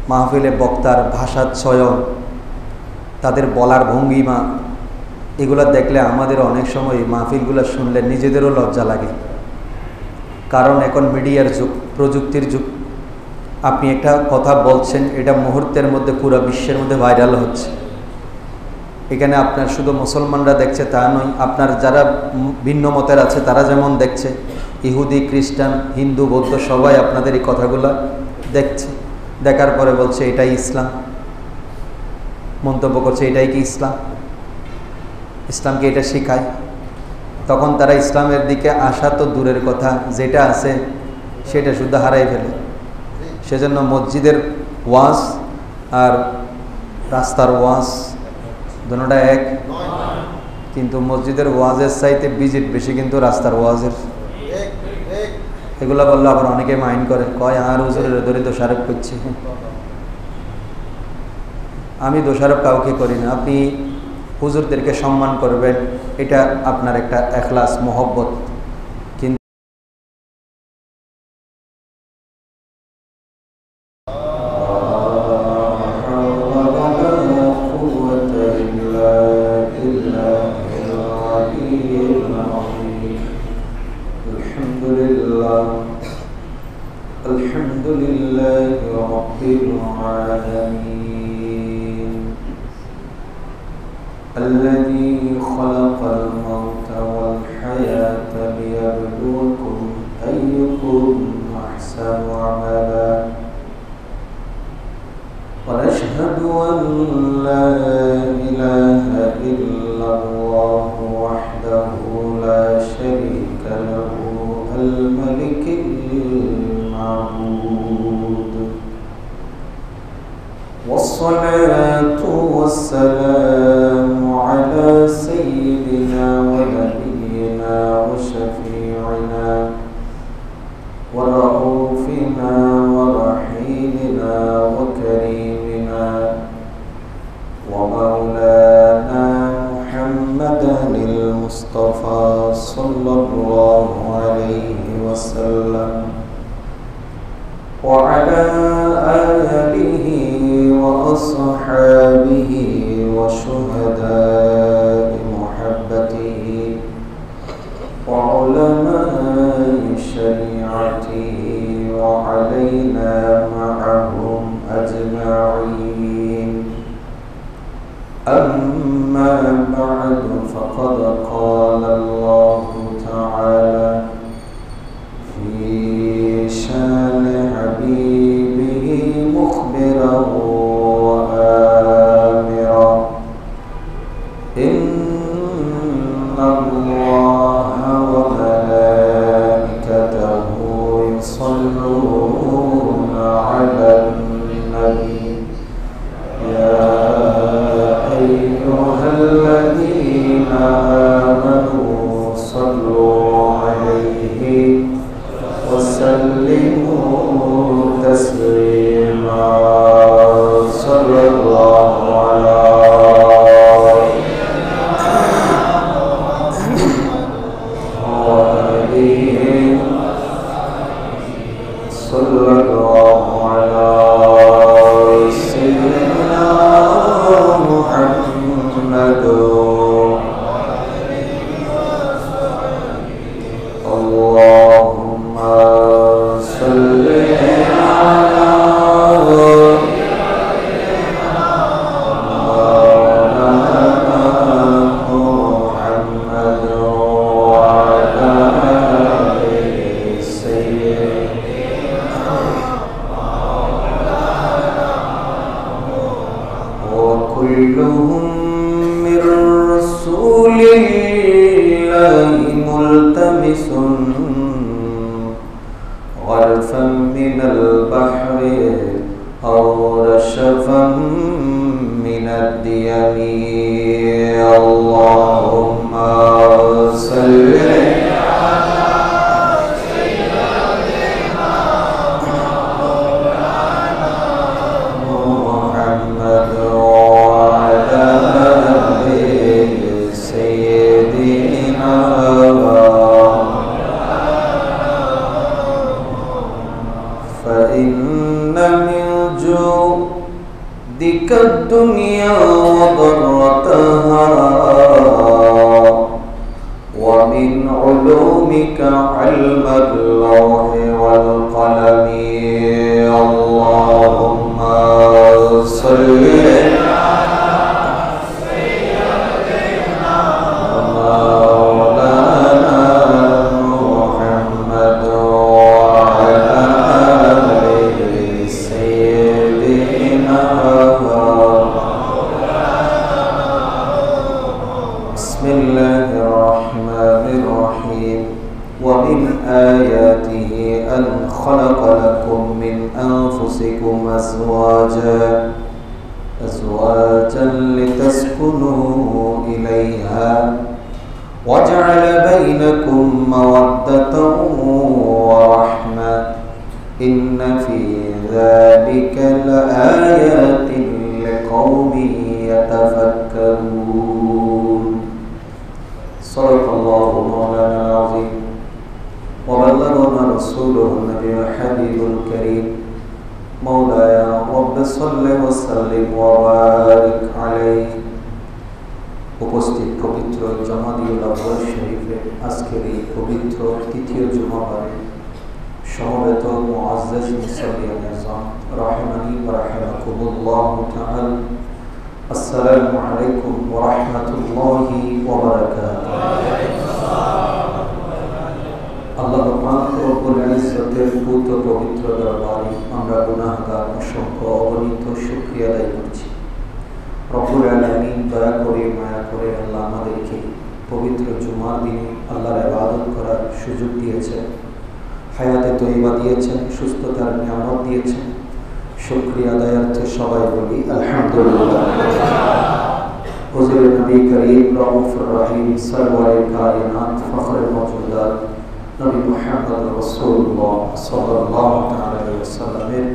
মাহফিলে বক্তার ভাষা চয়ন, তাদের বলার ভঙ্গিমা, এগুলো দেখলে আমাদের অনেক সময় মাহফিলগুলো শুনলে নিজেদেরও লজ্জা লাগে। কারণ এখন মিডিয়ার যুগ, প্রযুক্তির যুগ। আপনি একটা কথা বলছেন, এটা মুহূর্তের মধ্যে পুরো বিশ্বের মধ্যে ভাইরাল হচ্ছে। এখানে আপনার শুধু মুসলমানরা দেখছে তা নয়, আপনার যারা ভিন্ন মতের আছে তারা যেমন দেখছে, ইহুদি, খ্রিস্টান, হিন্দু, বৌদ্ধ সবাই আপনাদের এই কথাগুলো দেখছে। দেখার পরে বলছে এটাই ইসলাম, মন্তব্য করছে এটাই কি ইসলাম, ইসলামকে এটা শেখায়। তখন তারা ইসলামের দিকে আসা তো দূরের কথা, যেটা আছে সেটা শুদ্ধ হারাই ফেলে। সেজন্য মসজিদের ওয়াজ আর রাস্তার ওয়াজ দুটোটা এক, কিন্তু মসজিদের ওয়াজের চাইতে ভিজিট বেশি কিন্তু রাস্তার ওয়াজের। এগুলা বললে আবার অনেকে মাইন্ড করে, কয় আর হুজুরের ধরে দোষারোপ করছে। আমি দোষারোপ কাউকে করি না। আপনি হুজুরদেরকে সম্মান করবেন, এটা আপনার একটা এখলাস, মহব্বত। কিন্তু আলহামদুলিল্লাহ রাব্বিল আলামিন الذي خلق الموت والحياة ليبلوكم أيكم أحسن عملا ونشهد أن لا إله إلا الله وحده لا شريك له الملك المعبود والصلاة والسلام على سيدنا ونبينا وشفيعنا ورؤوفنا ورحيمنا وكريمنا ومولانا محمدا المصطفى صلى الله عليه وسلم وعلى آله وأصحابه وشهداء محبته وعلماء شريعته وعلينا معهم أجمعين. أما بعد فقد قال الله تعالى في شان حبيبه مخبرا وآمرا إن الله وملائكته يصلون على النبي يا أيها الذين آمنوا صلوا عليه وسلموا تسليما. صلى الله على آله صلى الله على سيدنا محمد اللهم صل على محمد وعلى آل سيدنا وكلهم من رسول الله ملتمس غرفا من البحر أو رشفا من الديم. اللهم صل على سيدنا مولانا محمد وعلى دك الدنيا وضرتها ومن علومك علم اللوح والقلم اللهم صل أزواجا لتسكنوا إليها وجعل بينكم مودة ورحمة إن في ذلك لآيات لقوم يتفكرون صدق الله مولانا العظيم وبلغنا رسوله النبي الحبيب الكريم مولاي رب صل وسلم وبارك عليه উপস্থিত পবিত্র জামাদিউল আউয়াল শরীফে আজকের এই পবিত্র তৃতীয় জুমাবারে সমবেত মুআজ্জাজ মুসল্লিয়ান নিজাম রাহিমানি ওয়া রাহিমাকুমুল্লাহ তাআলা আসসালামু আলাইকুম ওয়া রাহমাতুল্লাহি ওয়া বারাকাতুহু আল্লাহ পাক রব্বুল ইজ্জতের পূত পবিত্র দরবারে আমরা গুনাহগার অসংখ্য অগণিত শুকরিয়া আদায় করছি। রব্বুল আলামিন দয়া করে মায়া করে আল্লাহ আমাদেরকে পবিত্র জুমার দিনে আল্লাহর ইবাদত করার সুযোগ দিয়েছেন, হায়াতে তয়্যিবা দিয়েছেন, সুস্থতার নিয়ামত দিয়েছেন। শুকরিয়া আদায়ার্থে সবাই বলি আলহামদুলিল্লাহ। হুজুর নবী করিম রউফুর রহিম সরওয়ারে কায়নাত ফখরে মওজুদাত নবী মুহাম্মদ রাসূলুল্লাহ সাল্লাল্লাহু আলাইহি ওয়াসাল্লামের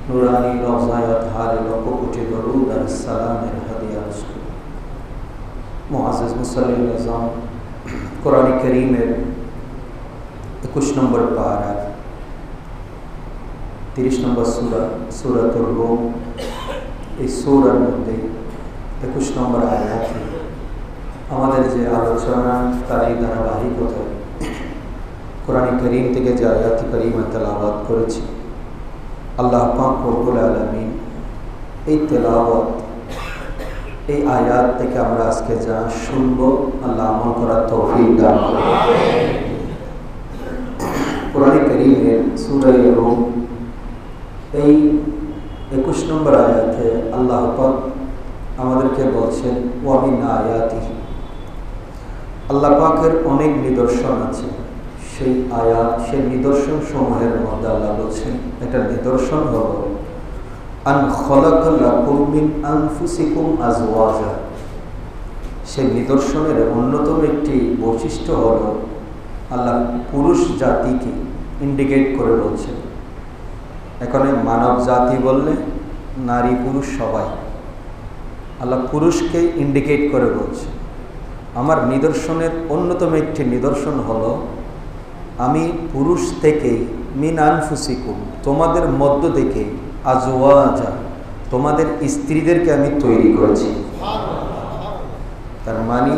নুরানি রওজায়ে তাহারে লক্ষ কোটি দরুদ আর সালামের হাদিয়া রাসূল। মুআজ্জাজ মুসল্লিয়ান নিজাম কোরআন কারীমের 21 নম্বর পারা 30 নম্বর সূরা সূরাতুর রূম, এই সূরার মধ্যে 21 নম্বর আয়াতে আমাদের যে আলোচনা তার এই ধারাবাহিকতায় কোরআন কারীম থেকে যে আয়াত কারীমা তেলাওয়াত করেছি, আল্লাহ পাক রব্বুল আলামিন এই তেলাওয়াত এই আয়াত থেকে আমরা আজকে যা শুনবো আল্লাহ আমল করার তৌফিক দান করুন। কোরআন কারীমের সূরা রূম এই 21 নম্বর আয়াতে আল্লাহ পাক আমাদেরকে বলছেন ওয়া মিন আয়াতিহি, আল্লাহ পাকের অনেক নিদর্শন আছে। সেই আয়াত সেই নিদর্শন সমূহের মধ্যে আল্লাহ বলছেন একটা নিদর্শন হল আন খালাকা লাকুম মিন আনফুসিকুম আজওয়াজা। সেই নিদর্শনের অন্যতম একটি বৈশিষ্ট্য হল আল্লাহ পুরুষ জাতিকে ইন্ডিকেট করে বলছেন। এখানে মানব জাতি বললে নারী পুরুষ সবাই, আল্লাহ পুরুষকে ইন্ডিকেট করে বলছে আমার নিদর্শনের অন্যতম একটি নিদর্শন হলো আমি পুরুষ থেকে মিন আনফুসিকুম তোমাদের মধ্য থেকে আজওয়াজা তোমাদের স্ত্রীদেরকে আমি তৈরি করেছি। তার মানে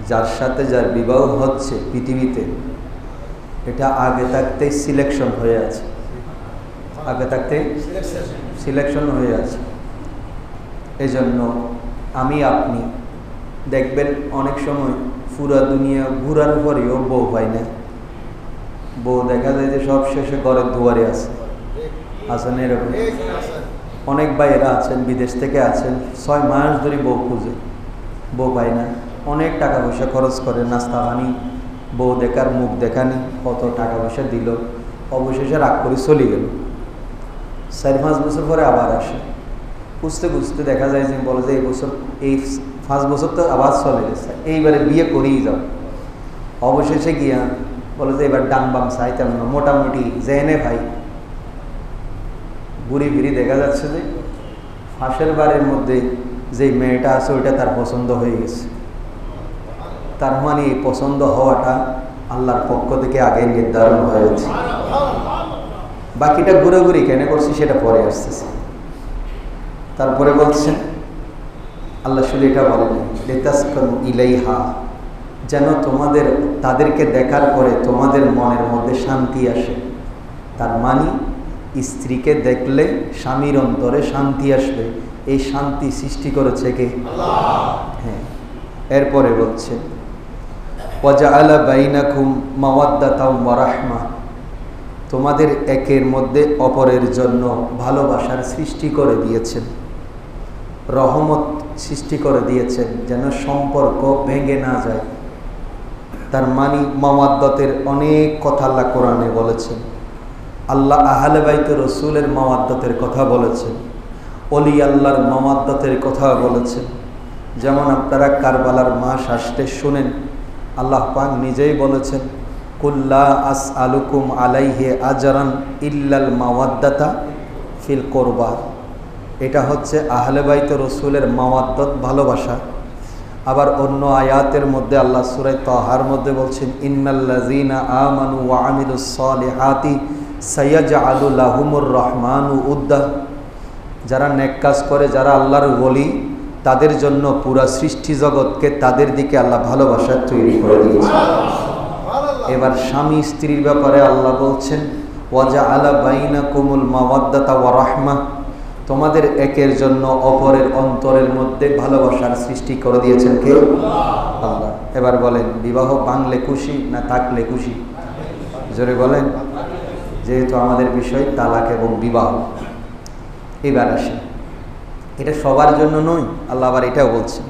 যার সাথে যার বিবাহ হচ্ছে পৃথিবীতে এটা আগে থাকতেই সিলেকশন হয়ে আছে, আগে থাকতেই সিলেকশন হয়ে আছে। এই জন্য আমি আপনি দেখবেন অনেক সময় পুরা দুনিয়া ঘুরার পরেও বউ পাই না, বউ দেখা যায় যে সব শেষে ঘরের দুয়ারে আছে, আছেন এরকম অনেক ভাইয়েরা আছেন, বিদেশ থেকে আছেন, 6 মাস ধরে বউ খুঁজে, বউ পায় না, অনেক টাকা পয়সা খরচ করে, নাস্তা পানি, বউ দেখার মুখ দেখানি, কত টাকা পয়সা দিল, অবশেষে রাগ করে চলে গেল। 4-5 বছর পরে আবার আসে, খুঁজতে খুঁজতে দেখা যায় যে বলে যে এই বছর এই 5 বছর তো আবার চলে গেছে, এইবারে বিয়ে করেই যাও। অবশেষে গিয়া বলে যে এবার ডান বাম চাইতাম না, মোটামুটি জেনে ভাই ঘুরি ফিরি দেখা যাচ্ছে যে ফাঁসের বারের মধ্যে যে মেয়েটা আছে ওইটা তার পছন্দ হয়ে গেছে। তার মানে এই পছন্দ হওয়াটা আল্লাহর পক্ষ থেকে আগে নির্ধারণ হয়েছে, বাকিটা ঘুরে ঘুরে কেন করছি সেটা পরে আসতেছে। তারপরে বলছেন আল্লাহ শুধু এটা বলেন লিতাসকানু ইলাইহা, যেন তাদেরকে দেখার পরে তোমাদের মনের মধ্যে শান্তি আসে। তার মানে স্ত্রীকে দেখলে স্বামীর অন্তরে শান্তি আসবে। এই শান্তি সৃষ্টি করেছে কে? আল্লাহ। হ্যাঁ, এরপরে বলছে ওয়াজআলা বাইনাকুম মাওয়াদ্দাতাও ওয়া রাহমা, তোমাদের একের মধ্যে অপরের জন্য ভালোবাসার সৃষ্টি করে দিয়েছেন, রহমত সৃষ্টি করে দিয়েছেন, যেন সম্পর্ক ভেঙে না যায়। তার মানে মাওয়াদ্দাতের অনেক কথা আল্লাহ কোরআনে বলেছেন। আল্লাহ আহলে বাইতে রসুলের মাওয়াদ্দাতের কথা বলেছেন, অলি আল্লাহর মাওয়াদ্দাতের কথা বলেছেন। যেমন আপনারা কারবালার মাস আসতে শুনেন, আল্লাহ পাক নিজেই বলেছেন কুল্লা আসআলুকুম আলাইহি আজরান ইল্লাল মাওয়াদ্দাতা ফিল কুরবা। এটা হচ্ছে আহলে বাইতে রসুলের মাওয়াদ্দাত, ভালোবাসা। আবার অন্য আয়াতের মধ্যে আল্লাহ সূরা তাহার মধ্যে বলছেন ইন্নাল্লাযীনা আমানু ওয়া আমিলুস সালিহাতি সায়াজআলু লাহুমুর রহমানু উদ্দা, যারা নেক কাজ করে, যারা আল্লাহর ওলি, তাদের জন্য পুরা সৃষ্টি জগৎকে তাদের দিকে আল্লাহ ভালোবাসা তৈরি করে দিয়েছে। এবার স্বামী স্ত্রীর ব্যাপারে আল্লাহ বলছেন ওয়াজআলা বাইনাকুমুল মাওয়াদ্দাতা ওয়া রাহমা, তোমাদের একের জন্য অপরের অন্তরের মধ্যে ভালোবাসার সৃষ্টি করে দিয়েছেন কে? আল্লাহ। এবার বলেন বিবাহ ভাঙলে খুশি না থাকলে খুশি? জোরে বলেন, যেহেতু আমাদের বিষয় তালাক এবং বিবাহ। এবার আসে, এটা সবার জন্য নয়, আল্লাহ আবার এটাও বলছেন,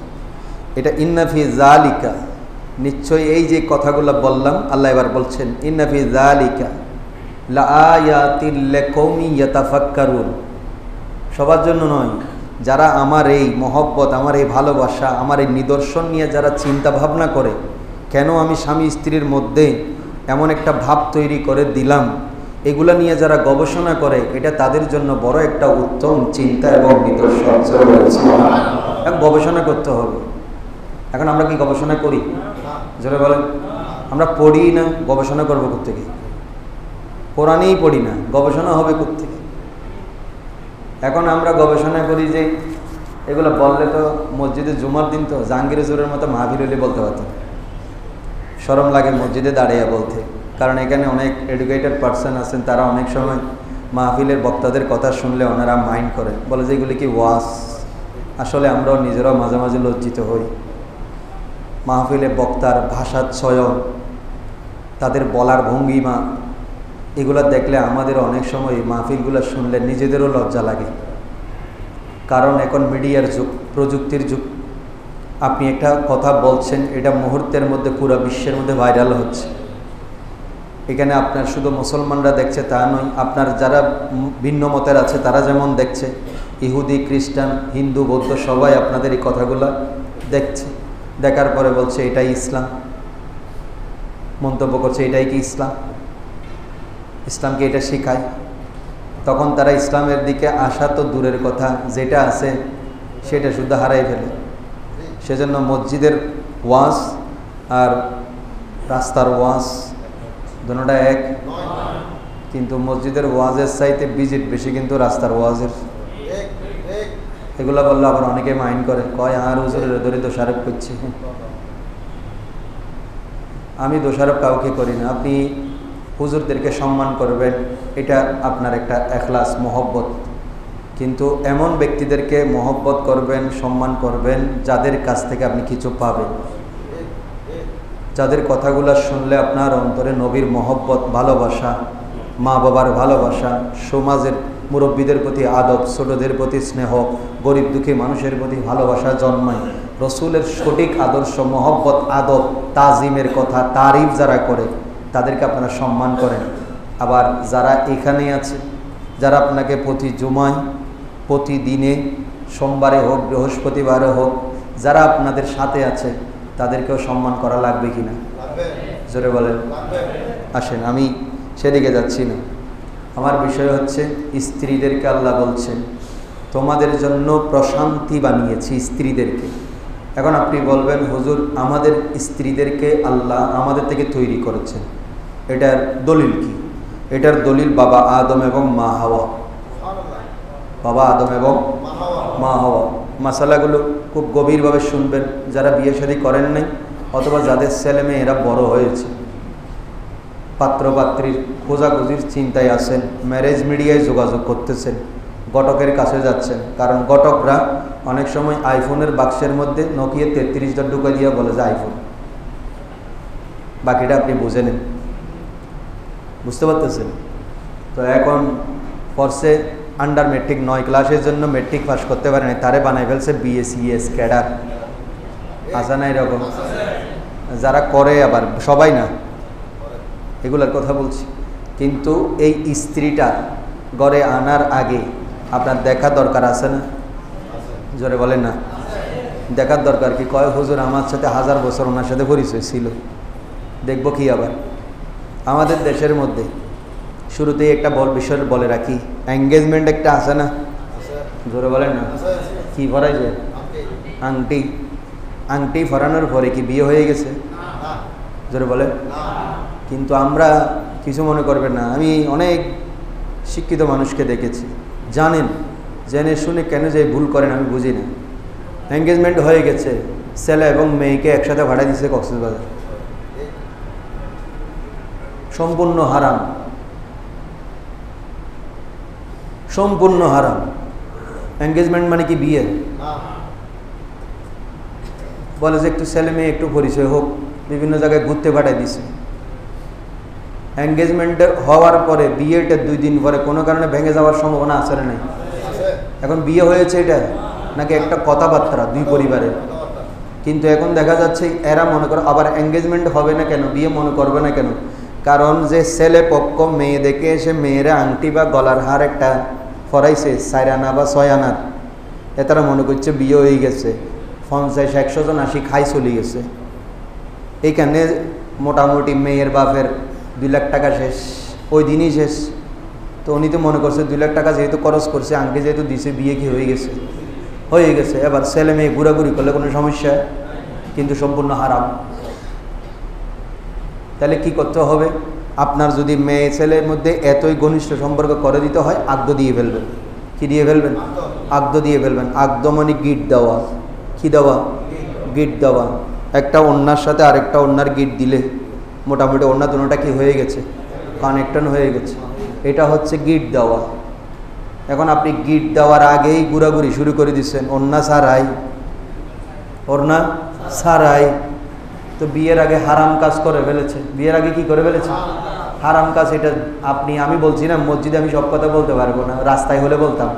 এটা ইন্না ফি যালিকা, নিশ্চয়ই এই যে কথাগুলো বললাম, আল্লাহ এবার বলছেন ইন্না ফি যালিকা লাআয়াতিল লিকাউমি ইয়াতাফাক্কারুন, সবার জন্য নয়, যারা আমার এই মহব্বত, আমার এই ভালোবাসা, আমার এই নিদর্শন নিয়ে যারা চিন্তা ভাবনা করে, কেন আমি স্বামী স্ত্রীর মধ্যে এমন একটা ভাব তৈরি করে দিলাম, এগুলা নিয়ে যারা গবেষণা করে, এটা তাদের জন্য বড় একটা উত্তম চিন্তা এবং নিদর্শন। গবেষণা করতে হবে। এখন আমরা কি গবেষণা করি? যারা বলেন আমরা পড়ি না, গবেষণা করবো কোত্থেকে? কোরআনেই পড়ি না, গবেষণা হবে কোত্থেকে? এখন আমরা গবেষণা করি যে এগুলো বললে তো মসজিদে জুমার দিন তো জাহাঙ্গীর হুজুরের মতো মাহফিল হলে বলতে পারতাম, শরম লাগে মসজিদে দাঁড়িয়ে বলতে। কারণ এখানে অনেক এডুকেটেড পার্সন আছেন, তারা অনেক সময় মাহফিলের বক্তাদের কথা শুনলে ওনারা মাইন্ড করেন, বলে যে এগুলি কি ওয়াজ। আসলে আমরাও নিজেরাও মাঝে মাঝে লজ্জিত হই। মাহফিলে বক্তার ভাষা চয়ন, তাদের বলার ভঙ্গিমা, এগুলো দেখলে আমাদের অনেক সময় মাহফিলগুলো শুনলে নিজেদেরও লজ্জা লাগে। কারণ এখন মিডিয়ার যুগ, প্রযুক্তির যুগ। আপনি একটা কথা বলছেন, এটা মুহূর্তের মধ্যে পুরো বিশ্বের মধ্যে ভাইরাল হচ্ছে। এখানে আপনার শুধু মুসলমানরা দেখছে তা নয়, আপনার যারা ভিন্ন মতের আছে তারা যেমন দেখছে, ইহুদি, খ্রিস্টান, হিন্দু, বৌদ্ধ সবাই আপনাদের এই কথাগুলো দেখছে। দেখার পরে বলছে এটাই ইসলাম, মন্তব্য করছে এটাই কি ইসলাম, ইসলামকে এটা শেখায়। তখন তারা ইসলামের দিকে আসা তো দূরের কথা, যেটা আছে সেটা শুদ্ধ হারাই ফেলে। সেজন্য মসজিদের ওয়াজ আর রাস্তার ওয়াজ দুটোটা এক, কিন্তু মসজিদের ওয়াজের চাইতে ভিজিট বেশি কিন্তু রাস্তার ওয়াজের। এগুলা বললে আবার অনেকে মাইন্ড করে, কয় আর হুজুরের ধরে দোষারোপ করছে। আমি দোষারোপ কাউকে করি না। আপনি হুজুরদেরকে সম্মান করবেন, এটা আপনার একটা এখলাস, মহব্বত। কিন্তু এমন ব্যক্তিদেরকে মহব্বত করবেন, সম্মান করবেন যাদের কাছ থেকে আপনি কিছু পাবেন, যাদের কথাগুলো শুনলে আপনার অন্তরে নবীর মহব্বত, ভালোবাসা, মা বাবার ভালোবাসা, সমাজের মুরব্বীদের প্রতি আদব, ছোটদের প্রতি স্নেহ, গরিব দুঃখী মানুষের প্রতি ভালোবাসা জন্মায়। রসুলের সঠিক আদর্শ, মহব্বত, আদব, তাজিমের কথা, তারিফ যারা করে তাদেরকে আপনারা সম্মান করেন। আবার যারা এখানে আছে, যারা আপনাকে প্রতি জুমায়, প্রতিদিনে, সোমবারে হোক, বৃহস্পতিবারে হোক, যারা আপনাদের সাথে আছে তাদেরকেও সম্মান করা লাগবে কিনা? জোরে বলেন। আসেন, আমি সেদিকে যাচ্ছি না। আমার বিষয় হচ্ছে স্ত্রীদেরকে আল্লাহ বলছেন তোমাদের জন্য প্রশান্তি বানিয়েছি স্ত্রীদেরকে। এখন আপনি বলবেন হুজুর আমাদের স্ত্রীদেরকে আল্লাহ আমাদের থেকে তৈরি করেছেন, এটার দলিল কি? এটার দলিল বাবা আদম এবং মা হাওয়া। বাবা আদম এবং মা হওয়া। মাসালাগুলো খুব গভীরভাবে শুনবেন, যারা বিয়ে শাদী করেন নাই অথবা যাদের ছেলে মেয়েরা বড় হয়েছে, পাত্রপাত্রীর খোঁজাখুঁজির চিন্তায় আছেন, ম্যারেজ মিডিয়ায় যোগাযোগ করতেছেন, ঘটকের কাছে যাচ্ছেন। কারণ ঘটকরা অনেক সময় আইফোনের বাক্সের মধ্যে নোকিয়া 33টা ঢুকে দিয়ে বলে যে আইফোন, বাকিটা আপনি বুঝে নেন। বুঝতে পারতেছেন? তো এখন ফর্সে আন্ডার মেট্রিক 9 ক্লাসের জন্য মেট্রিক পাস করতে পারেনি, তারে বানাই ফেলছে বিএসিএস ক্যাডার। আসা না এরকম? যারা করে, আবার সবাই না, এগুলোর কথা বলছি। কিন্তু এই স্ত্রীটা ঘরে আনার আগে আপনার দেখা দরকার আছে না? জোরে বলেন না। দেখার দরকার কি? কয় হুজুর আমার সাথে 1000 বছর ওনার সাথে পরিচয় ছিল, দেখবো কি? আবার আমাদের দেশের মধ্যে শুরুতেই একটা বিষয় বলে রাখি, এঙ্গেজমেন্ট একটা আছে না? জোরে বলেন না। কি পরাই যে আংটি, আংটি পরানোর পরে কি বিয়ে হয়ে গেছে? জোরে বলে। কিন্তু আমরা কিছু মনে করবেন না, আমি অনেক শিক্ষিত মানুষকে দেখেছি, জানেন, জেনে শুনে কেন যে ভুল করেন আমি বুঝি না। এঙ্গেজমেন্ট হয়ে গেছে, ছেলে এবং মেয়েকে একসাথে ভাড়া দিচ্ছে কক্সবাজার। সম্পূর্ণ হারাম, সম্পূর্ণ হারাম। এঙ্গেজমেন্ট মানে কি বিয়ে? বলে যে একটু ছেলে মেয়ে একটু পরিচয় হোক, বিভিন্ন জায়গায় ঘুরতে পাঠাই দিছে। এঙ্গেজমেন্টের হওয়ার পরে বিয়েটা 2 দিন পরে কোনো কারণে ভেঙে যাওয়ার সম্ভাবনা আছে না? নাই। এখন বিয়ে হয়েছে এটা নাকি একটা কথাবার্তা 2 পরিবারের। কিন্তু এখন দেখা যাচ্ছে এরা মনে করে আবার এঙ্গেজমেন্ট হবে না কেন, বিয়ে মনে করবে না কেন? কারণ যে ছেলে পক্ষ মেয়ে দেখে এসে মেয়েরা আংটি বা গলার হার একটা ফরাইছে 4 আনা বা 6 আনার, এতারা মনে করছে বিয়ে হয়ে গেছে, 50-100 জন আসি খাই চলে গেছে। এইখানে মোটামুটি মেয়ের বাপের 2 লাখ টাকা শেষ, ওই দিনই শেষ। তো উনি তো মনে করছে 2 লাখ টাকা যেহেতু খরচ করছে, আংটি যেহেতু দিছে, বিয়ে কি হয়ে গেছে? হয়ে গেছে। এবার ছেলে মেয়ে ঘোরাঘুরি করলে কোনো সমস্যা? কিন্তু সম্পূর্ণ হারাম। তাহলে কি করতে হবে? আপনার যদি মেয়ে ছেলের মধ্যে এতই ঘনিষ্ঠ সম্পর্ক করে দিতে হয়, আগদ দিয়ে ফেলবেন। কি দিয়ে ফেলবেন? আগদ দিয়ে ফেলবেন। আগদ মানে গিট দেওয়া। কি দেওয়া? গিট দেওয়া। একটা ওড়নার সাথে আরেকটা ওড়নার গিট দিলে মোটামুটি ওড়না দুটোটা কি হয়ে গেছে? কানেকশন হয়ে গেছে। এটা হচ্ছে গিট দেওয়া। এখন আপনি গিট দেওয়ার আগেই ঘোরাঘুরি শুরু করে দিচ্ছেন, ওড়না ছাড়াই, ওড়না ছাড়াই। তো বিয়ের আগে হারাম কাজ করে ফেলেছে। বিয়ের আগে কি করে ফেলেছে? হারাম কাজ। এটা আপনি, আমি বলছি না, মসজিদে আমি সব কথা বলতে পারবো না, রাস্তায় হলে বলতাম।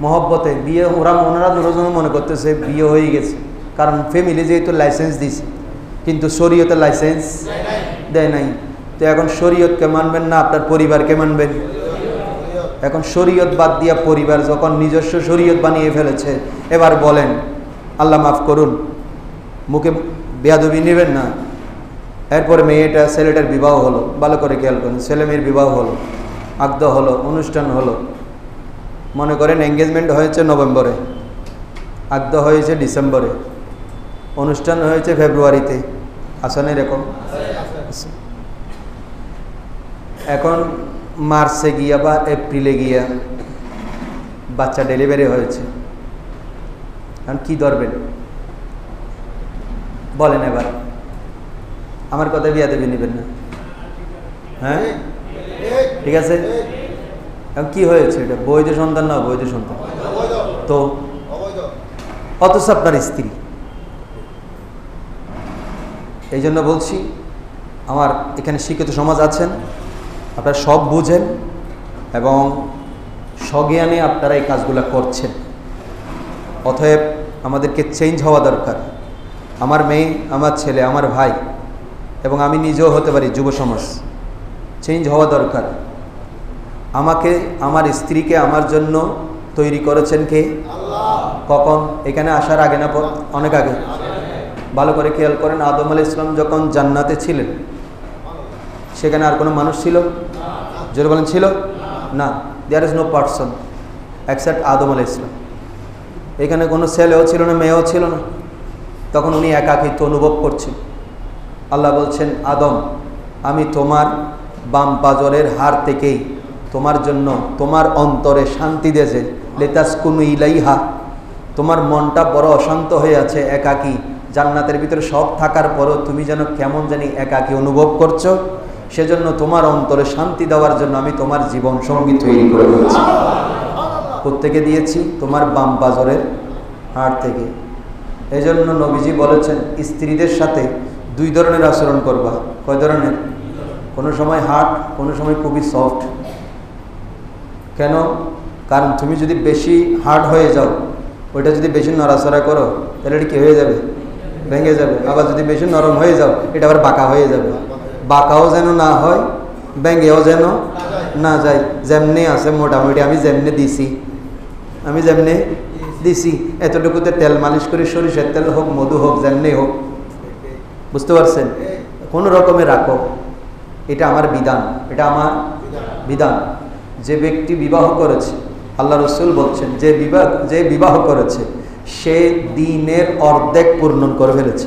মহব্বতে বিয়ে, ওনারা দুজন মনে করতেছে বিয়ে হয়ে গেছে, কারণ ফ্যামিলি যেহেতু লাইসেন্স দিছে, কিন্তু শরীয়তে লাইসেন্স দেয় নাই। তো এখন শরীয়তকে মানবেন না আপনার পরিবারকে মানবেন? এখন শরীয়ত বাদ দিয়া পরিবার যখন নিজস্ব শরীয়ত বানিয়ে ফেলেছে, এবার বলেন, আল্লাহ মাফ করুন, মুখে বেয়াদবি নেবেন না। এরপরে মেয়েটা ছেলেটার বিবাহ হলো, ভালো করে খেয়াল করুন, ছেলে মেয়ের বিবাহ হলো, আগদ হলো, অনুষ্ঠান হলো। মনে করেন এঙ্গেজমেন্ট হয়েছে নভেম্বরে, আগদ হয়েছে ডিসেম্বরে, অনুষ্ঠান হয়েছে ফেব্রুয়ারিতে। আসলে এরকম এখন মার্চে গিয়া বা এপ্রিলে গিয়া বাচ্চা ডেলিভারি হয়েছে। এখন কি ধরবেন বলেন? এবার আমার কথা বিয়াদবি নেবেন না, হ্যাঁ? ঠিক আছে। এখন কি হয়েছে? এটা বৈধ সন্তান না অবৈধ সন্তান? তো অথচ আপনার স্ত্রী। এই জন্য বলছি, আমার এখানে শিক্ষিত সমাজ আছেন, আপনারা সব বুঝেন এবং সজ্ঞানে আপনারা এই কাজগুলো করছেন। অতএব আমাদেরকে চেঞ্জ হওয়া দরকার। আমার মেয়ে, আমার ছেলে, আমার ভাই এবং আমি নিজেও হতে পারি, যুব সমাজ চেঞ্জ হওয়া দরকার। আমাকে, আমার স্ত্রীকে আমার জন্য তৈরি করেছেন কে? কখন? এখানে আসার আগে না অনেক আগে? ভালো করে খেয়াল করেন, আদম আলাইহিস সালাম যখন জান্নাতে ছিলেন, সেখানে আর কোনো মানুষ ছিল? জোরে বলেন, ছিল না। There is no person except Adam আলাইহিস সালাম। এখানে কোনো ছেলেও ছিল না, মেয়েও ছিল না। তখন উনি একাকিত্ব অনুভব করছেন। আল্লাহ বলছেন, আদম, আমি তোমার বাম পাজরের হাড় থেকেই তোমার জন্য তোমার অন্তরে শান্তি দেছে, লিতাসকুনু ইলাইহা, তোমার মনটা বড় অশান্ত হয়ে আছে, একাকী, জান্নাতের ভিতরে সব থাকার পরও তুমি যেন কেমন জানি একাকী অনুভব করছো, সেজন্য তোমার অন্তরে শান্তি দেওয়ার জন্য আমি তোমার জীবন সঙ্গী তৈরি করে দিয়েছি। প্রত্যেকে দিয়েছি তোমার বাম পাজরের হাড় থেকে। এই জন্য নবীজি বলেছেন স্ত্রীদের সাথে দুই ধরনের আচরণ করবা। কয় ধরনের? কোনো সময় হার্ড, কোনো সময় খুবই সফট। কেন? কারণ তুমি যদি বেশি হার্ড হয়ে যাও, ওইটা যদি বেশি নড়াচড়া করো, তাহলে এটা কী হয়ে যাবে? ভেঙে যাবে। আবার যদি বেশি নরম হয়ে যাও, এটা আবার বাঁকা হয়ে যাবে। বাঁকাও যেন না হয়, ভেঙেও যেন না যায়। যেমনি আছে মোটামুটি আমি যেমনি দিছি, এতটুকুতে তেল মালিশ করি, সরিষার তেল হোক, মধু হোক, যেমনি হোক, বুঝতে পারছেন? কোনো রকমে রাখো, এটা আমার বিধান, এটা আমার বিধান। যে ব্যক্তি বিবাহ করেছে, আল্লাহ রসুল বলছেন যে বিবাহ করেছে সে দিনের অর্ধেক পূর্ণ করে ফেলেছে।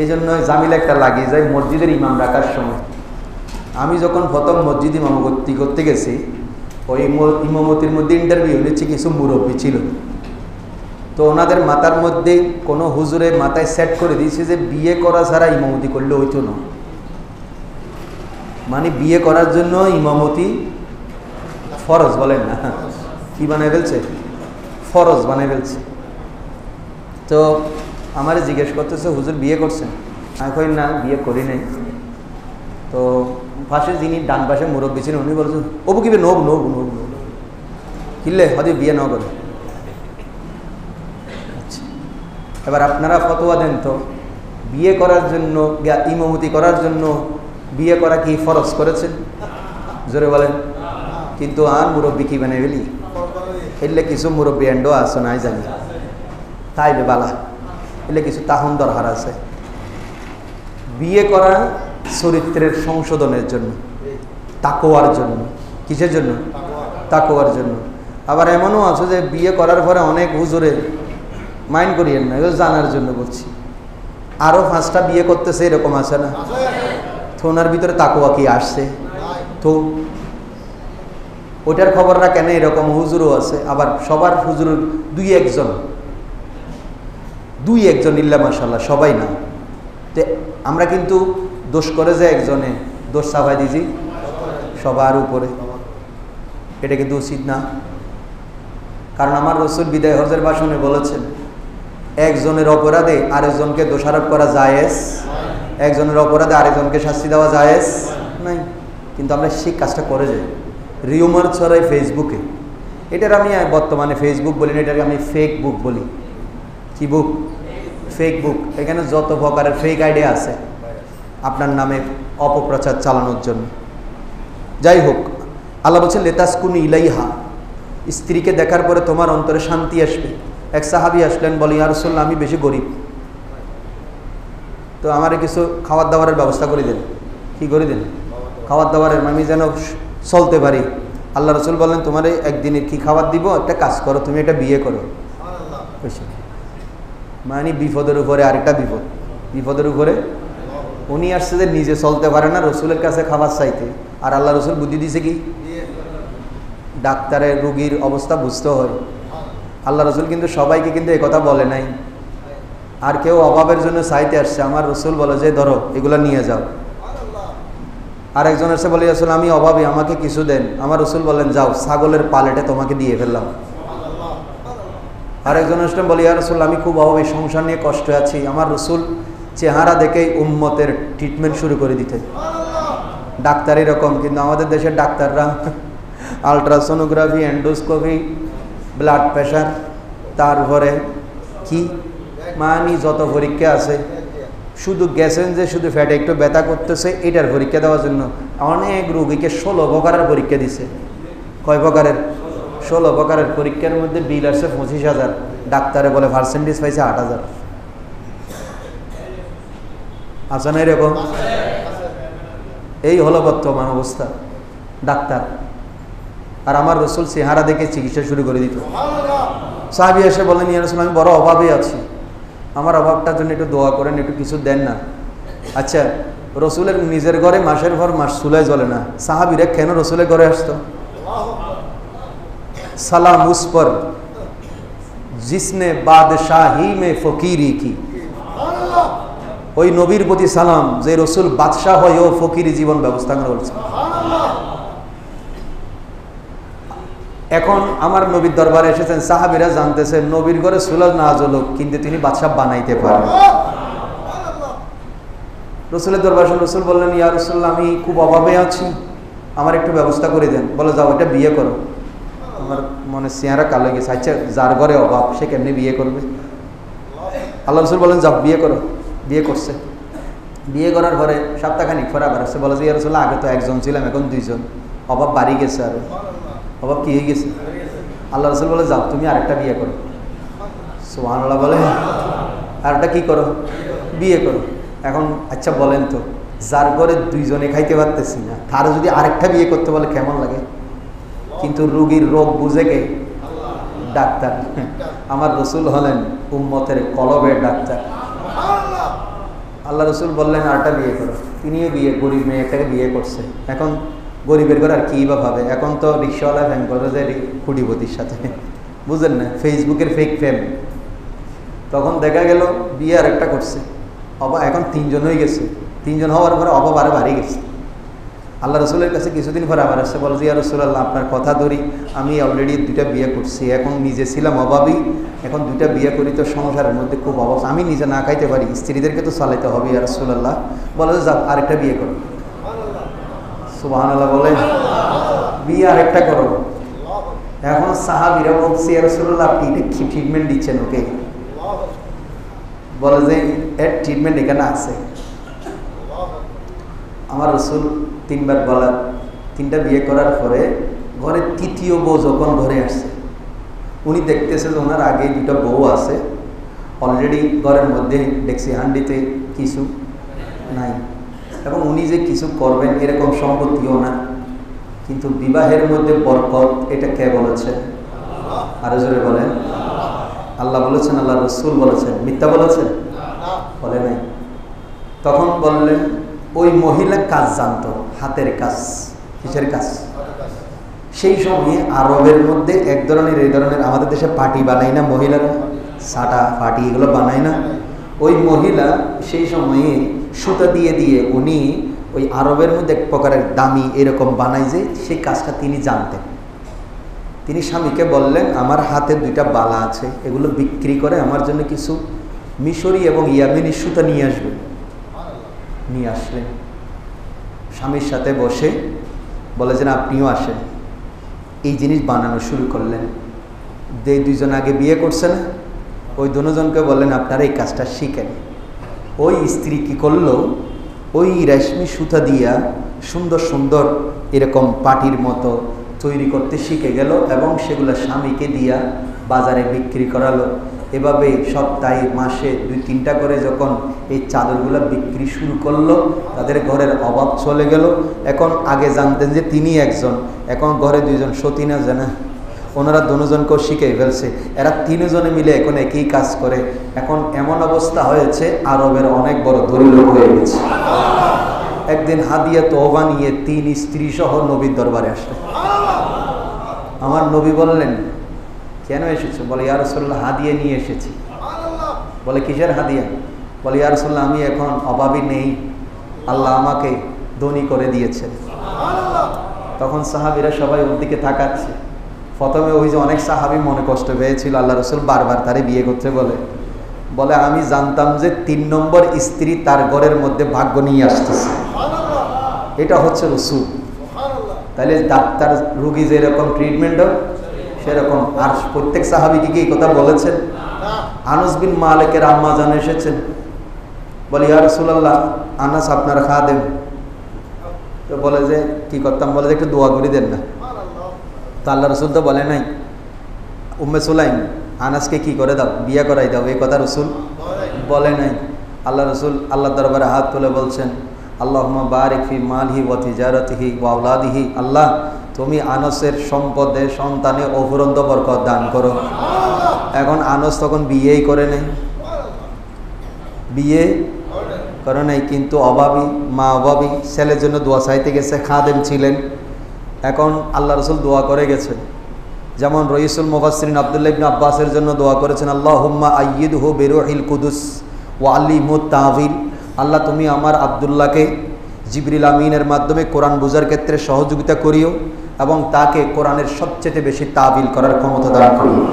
এই জন্য জামিলা একটা লাগিয়ে যায় মসজিদের ইমাম রাখার সময়। আমি যখন প্রথম মসজিদ ইমামতি করতে গেছি, ওই ইমামতির মধ্যে ইন্টারভিউ নিচ্ছে কিছু মুরব্বী ছিল। তো ওনাদের মাথার মধ্যে কোনো হুজুরে মাথায় সেট করে দিয়েছে যে বিয়ে করা ছাড়া ইমামতি করলে হইতো না। মানে বিয়ে করার জন্য ইমামতি ফরজ, বলেন না, কি বানায় ফেলছে? ফরজ বানায় ফেলছে। তো আমারে জিজ্ঞেস করতেছে, হুজুর বিয়ে করছেন? আমি কই না, বিয়ে করি নাই। তো পাশে যিনি ডান পাশে মুরব্বী ছিলেন উনি বলছেন, ওবু কিবে নোব কিনলে হয়তো বিয়ে না করে। আচ্ছা, এবার আপনারা ফতোয়া দেন তো, বিয়ে করার জন্য, ইমামতি করার জন্য বিয়ে করা কি ফরজ করেছেন? জোরে বলেন। কিন্তু আর মুরব্বী কি বানাই ফেলি, এলে কিছু মুরব্বী এন্ডও আসো নাই জানি, তাই বালা, এলে কিছু তাহন দরকার আছে। বিয়ে করা চরিত্রের সংশোধনের জন্য, তাকওয়ার জন্য। কিসের জন্য? তাকওয়ার জন্য। আবার এমনও আছে যে বিয়ে করার পরে অনেক হুজুরে মাইন্ড করিয়েন না, জানার জন্য বলছি, আরও 5টা বিয়ে করতেছে, এরকম আছে না? তো ওনার ভিতরে তাকওয়া কি আসছে? তো ওটার খবরটা কেন? এরকম হুজুরও আছে। আবার সবার হুজুর দুই একজন ইল্লা মাশাআল্লাহ, সবাই না। তো আমরা কিন্তু দোষ করে যে একজনে, দোষ চাপাই দিছি সবার উপরে, এটা কিন্তু উচিত না। কারণ আমার রসুল বিদায় হজের ভাষণে বলেছেন, একজনের অপরাধে আরেকজনকে দোষারোপ করা জায়েজ, একজনের অপরাধে আরেকজনকে শাস্তি দেওয়া জায়েজ নাই। কিন্তু আমরা সেই কাজটা করে যাই, রিউমার ছড়াই ফেসবুকে। এটার আমি বর্তমানে ফেসবুক বলি না, এটাকে আমি ফেক বুক বলি। কি বুক? ফেক বুক। এখানে যত প্রকারের ফেক আইডিয়া আছে আপনার নামে অপপ্রচার চালানোর জন্য। যাই হোক, আল্লাহ বলছেন লিতাসকুনু ইলাইহা, স্ত্রীকে দেখার পরে তোমার অন্তরে শান্তি আসবে। এক সাহাবী আসলেন, বলে ইয়া রাসূলুল্লাহ, আমি বেশি গরিব, তো আমারে কিছু খাবার দাবারের ব্যবস্থা করে দেন। কি করে দেন? খাবার দাবারের, আমি যেন চলতে পারি। আল্লাহ রসুল বললেন, তোমার একদিনের কি খাবার দিব? একটা কাজ করো, তুমি একটা বিয়ে করো। মানে বিপদের উপরে আরেকটা বিপদের উপরে। উনি আসছে যে নিজে চলতে পারে না, রসুলের কাছে খাবার চাইতে, আর আল্লাহ রসুল বুদ্ধি দিছে কি? ডাক্তারের রোগীর অবস্থা বুঝতে হয়। আল্লাহ রসুল কিন্তু সবাইকে কিন্তু একথা বলে নাই। আর কেউ অভাবের জন্য চাইতে আসছে, আমার রসুল বলে যে ধরো এগুলা নিয়ে যাও। আর একজন এসে বলে, আসলে আমি অভাবী, আমাকে কিছু দেন। আমার রসুল বলেন, যাও ছাগলের পালেটে তোমাকে দিয়ে ফেললাম। আর একজন আসলে বলে, ইয়া রাসূলুল্লাহ, আমি খুব অভাবী, সংসার নিয়ে কষ্ট আছি। আমার রসুল চেহারা দেখেই উম্মতের ট্রিটমেন্ট শুরু করে দিতে। ডাক্তার এরকম, কিন্তু আমাদের দেশের ডাক্তাররা আলট্রাসোনোগ্রাফি, এন্ডোস্কোপি, ব্লাড প্রেশার, তারপরে কি মানে যত পরীক্ষা আছে, শুধু গেছেন যে শুধু ফ্যাটে একটু ব্যথা করতেছে, এটার পরীক্ষা দেওয়ার জন্য অনেক রোগীকে 16 প্রকারের পরীক্ষা দিছে। কয় প্রকারের? 16 প্রকারের পরীক্ষার মধ্যে বিল আসছে 25,000। ডাক্তারে বলে পার্সেন্টেজ পাইছে 8,000। আছে না এরকম? এই হলো বর্তমান অবস্থা ডাক্তার। আর আমার রসুল চেহারা দেখে চিকিৎসা শুরু করে দিত। সাহাবী এসে বলেন, ইয়া রাসূলুল্লাহ, আমি বড় অভাবে আছি, আমার অভাবটার জন্য একটু দোয়া করেন, একটু কিছু দেন না। আচ্ছা, রসুলের নিজের ঘরে মাসের পর মাস চুলায় জ্বলে না, সাহাবীরা কেন রসুলের ঘরে আসতো? সালাম উস পর জিসনে বাদশাহী মে ফকিরি কি, ওই নবীর প্রতি সালাম যে রসুল বাদশাহ হয়েও ফকিরি জীবন ব্যবস্থা করে বলছে। এখন আমার নবীর দরবারে এসেছেন, সাহাবীরা জানতেছে নবীর ঘরে চুলা না জ্বলুক কিন্তু তিনি বাদশাহ বানাইতে পারেন। রসুলের দরবার রসুল বললেন, ইয়া রাসূলুল্লাহ, আমি খুব অভাবে আছি, আমার একটু ব্যবস্থা করে দেন। বলে, যাও এটা বিয়ে করো। আমার মনে চেহারা কালো গেছে, আচ্ছা যার ঘরে অভাব সে কেমনি বিয়ে করবে? আল্লাহ রসুল বলেন, যাও বিয়ে করো। বিয়ে করছে। বিয়ে করার পরে সপ্তাহখানিক পরে আবার আসছে, বলে যে ইয়া রাসূলুল্লাহ, আগে তো একজন ছিলাম, এখন দুইজন, অভাব বাড়ি গেছে। আর অভাব কি হয়ে গেছে? আল্লাহ রসুল বলে, যাও তুমি আরেকটা বিয়ে করো। সুবহানাল্লাহ বলে, আরেকটা কি করো? বিয়ে করো। এখন আচ্ছা বলেন তো, যার ঘরে দুইজনে খাইতে পারতেছি না, তারও যদি আরেকটা বিয়ে করতে বলে কেমন লাগে? কিন্তু রোগীর রোগ বুঝে কে? ডাক্তার। আমার রসুল হলেন উম্মতের কলবের ডাক্তার। আল্লাহ রসুল বললেন আরেকটা বিয়ে করো। তিনিও বিয়ে, গরিব মেয়ে একটাকে বিয়ে করছে। এখন গরিবের ঘরে আর কী বা ভাবে? এখন তো রিক্সাওয়ালা ফ্যান করে যে কুটিপতির সাথে, বুঝলেন না, ফেসবুকের ফেক ফ্যাম। তখন দেখা গেল বিয়ে আর একটা করছে, অবা এখন তিনজন হয়ে গেছে। তিনজন হওয়ার পরে অভাব আরও বাড়ি গেছে। আল্লাহ রসুলের কাছে কিছুদিন পরে আবার আসছে, বলে যে ইয়া রাসূলুল্লাহ, আপনার কথা ধরি, আমি অলরেডি 2টা বিয়ে করছি, এখন নিজে ছিলাম অভাবী, এখন 2টা বিয়ে করি তো সংসারের মধ্যে খুব অভাব, আমি নিজে না খাইতে পারি, স্ত্রীদেরকে তো চালাইতে হবে ইয়া রাসূলুল্লাহ। বলে যে যাও আরেকটা বিয়ে করো। সুবহানাল্লাহ বলে, বিয়ে আরেকটা করো। এখন সাহাবীরা বলছে, ইয়া রাসূলুল্লাহ, আপনি এটা কি ট্রিটমেন্ট দিচ্ছেন ওকে? বলে যে এর ট্রিটমেন্ট এখানে আছে। আমার রসুল 3বার বলার, 3টা বিয়ে করার পরে ঘরে 3য় বউ যখন ঘরে আসছে, উনি দেখতেছে যে ওনার আগে 2টা বউ আছে, অলরেডি ঘরের মধ্যে ডেক্সি হান্ডিতে কিছু নাই, এবং উনি যে কিছু করবেন এরকম সম্পত্তিও না, কিন্তু বিবাহের মধ্যে বরকত, এটা কে বলেছে? আরো জোরে বলেন। আল্লাহ বলেছেন, আল্লাহ রসুল বলেছেন, মিথ্যা বলেছেন? বলে নাই। তখন বললেন, ওই মহিলা কাজ জানতো, হাতের কাজ। কিসের কাজ? সেই সময়ে আরবের মধ্যে এক ধরনের, এই ধরনের আমাদের দেশে পাটি বানায় না মহিলারা, সাটা পাটি এগুলো বানায় না, ওই মহিলা সেই সময়ে সুতা দিয়ে দিয়ে উনি ওই আরবের মধ্যে এক প্রকারের দামি এরকম বানায়, যে সেই কাজটা তিনি জানতেন। তিনি স্বামীকে বললেন, আমার হাতে 2টা বালা আছে, এগুলো বিক্রি করে আমার জন্য কিছু মিশরি এবং ইয়ামিনি সুতা নিয়ে আসবেন। নিয়ে আসলেন, স্বামীর সাথে বসে বলে যে আপনিও আসেন। এই জিনিস বানানো শুরু করলেন। যে 2জন আগে বিয়ে করছে না, ওই 2জনকে বললেন আপনারা এই কাজটা শিখেন। ওই স্ত্রী কি করলো, ওই রেশমি সুতা দিয়া সুন্দর সুন্দর এরকম পাটির মতো তৈরি করতে শিখে গেল, এবং সেগুলো স্বামীকে দিয়া বাজারে বিক্রি করালো। এভাবে সপ্তাহে মাসে 2-3টা করে যখন এই চাদরগুলো বিক্রি শুরু করলো, তাদের ঘরের অভাব চলে গেল। এখন আগে জানতেন যে তিনি একজন, এখন ঘরে 2জন সতী না জানা, ওনারা 2জনকেও শিখে ফেলছে। এরা 3জনে মিলে এখন একই কাজ করে। এখন এমন অবস্থা হয়েছে, আরবের অনেক বড় ধনী লোক হয়ে গেছে। একদিন হাদিয়া তওবা নিয়ে 3 স্ত্রী সহ নবীর দরবারে আসলেন। আমার নবী বললেন, কেন এসেছো? বলে, ইয়া রাসূলুল্লাহ, হাদিয়া নিয়ে এসেছি। বলে, কিসের হাদিয়া? বলে, ইয়া রাসূলুল্লাহ, আমি এখন অভাবী নেই, আল্লাহ আমাকে ধনী করে দিয়েছেন। তখন সাহাবীরা সবাই ওর দিকে তাকাচ্ছে। প্রথমে ওই যে অনেক সাহাবী মনে কষ্ট পেয়েছিল, আল্লাহ রসুল বারবার তারে বিয়ে করতে বলে আমি জানতাম যে 3 নম্বর স্ত্রী তার ঘরের মধ্যে ভাগ্য নিয়ে আসতেছে, এটা হচ্ছে রসুল। তাহলে ডাক্তার রুগী যেরকম ট্রিটমেন্ট হোক সেরকম। আর প্রত্যেক সাহাবীকে কি এই কথা বলেছেন? আনাস বিন মালিকের আম্মা জান এসেছেন, বলে, ইয়া রাসূলুল্লাহ, আনাস আপনার খাদেম। তো বলে যে কি করতাম? বলে যে একটু দোয়া করে দেন না। তো আল্লাহ রসুল তো বলে নাই, উম্মে সুলাইম আনাসকে কি করে দাও, বিয়ে করাই দাও, এই কথা রসুল বলে নাই। আল্লাহ রসুল আল্লাহ দরবারে হাত তুলে বলছেন, আল্লাহুম্মা বারিক ফি মালহি ওয়া তিজারাতিহি ওয়া আওলাদিহি, আল্লাহ তুমি আনসের সম্পদে সন্তানে অফুরন্ত বরকত দান করো। এখন আনস তখন বিয়েই করে নেই, বিয়ে করে নাই, কিন্তু অভাবী মা, অভাবী ছেলের জন্য দোয়া চাইতে গেছে, খাদেম ছিলেন। এখন আল্লাহ রসুল দোয়া করে গেছেন, যেমন রইসুল মুফাসসিরিন আব্দুল্লাহ ইবনে আব্বাসের জন্য দোয়া করেছেন, আল্লাহুম্মা আইয়িদহু বিরূহিল কুদুস ওয়া আল্লিমহু তাওয়িল। আল্লাহ তুমি আমার আব্দুল্লাহকে জিবরিল আমিনের মাধ্যমে কোরআন বোঝার ক্ষেত্রে সহযোগিতা করিও এবং তাকে কোরআনের সবচেয়ে বেশি তাবিল করার ক্ষমতা দান করিও।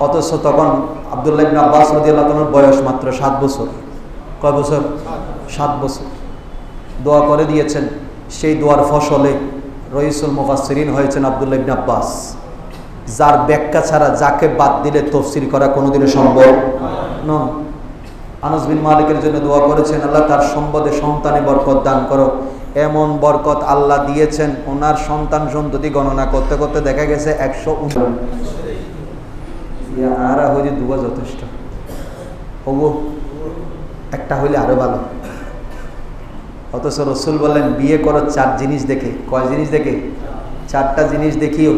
অথচ তখন আব্দুল্লাহ ইবনে আব্বাস রাদিয়াল্লাহু তাআলার বয়স মাত্র 7 বছর। কয় বছর? 7 বছর। দোয়া করে দিয়েছেন, সেই দোয়ার ফসলে রইসুল মুফাসসিরিন হয়েছেন আব্দুল্লাহ ইবনে আব্বাস, যার ব্যাখ্যা ছাড়া যাকে বাদ দিলে তাফসীর করা কোনোদিনও সম্ভব নয়। আনাস বিন মালিকের জন্য দোয়া করেছেন, আল্লাহ তার সম্পদে সন্তানে বরকত দান করো। এমন বরকত আল্লাহ দিয়েছেন, ওনার সন্তান সন্ততি গণনা করতে করতে দেখা গেছে 119। আর হইলে দুয়া যথেষ্ট, হবো একটা হইলে আরো ভালো। অথচ রসুল বললেন বিয়ে করো 4 জিনিস দেখে। কয় জিনিস দেখে? 4টা জিনিস দেখিও।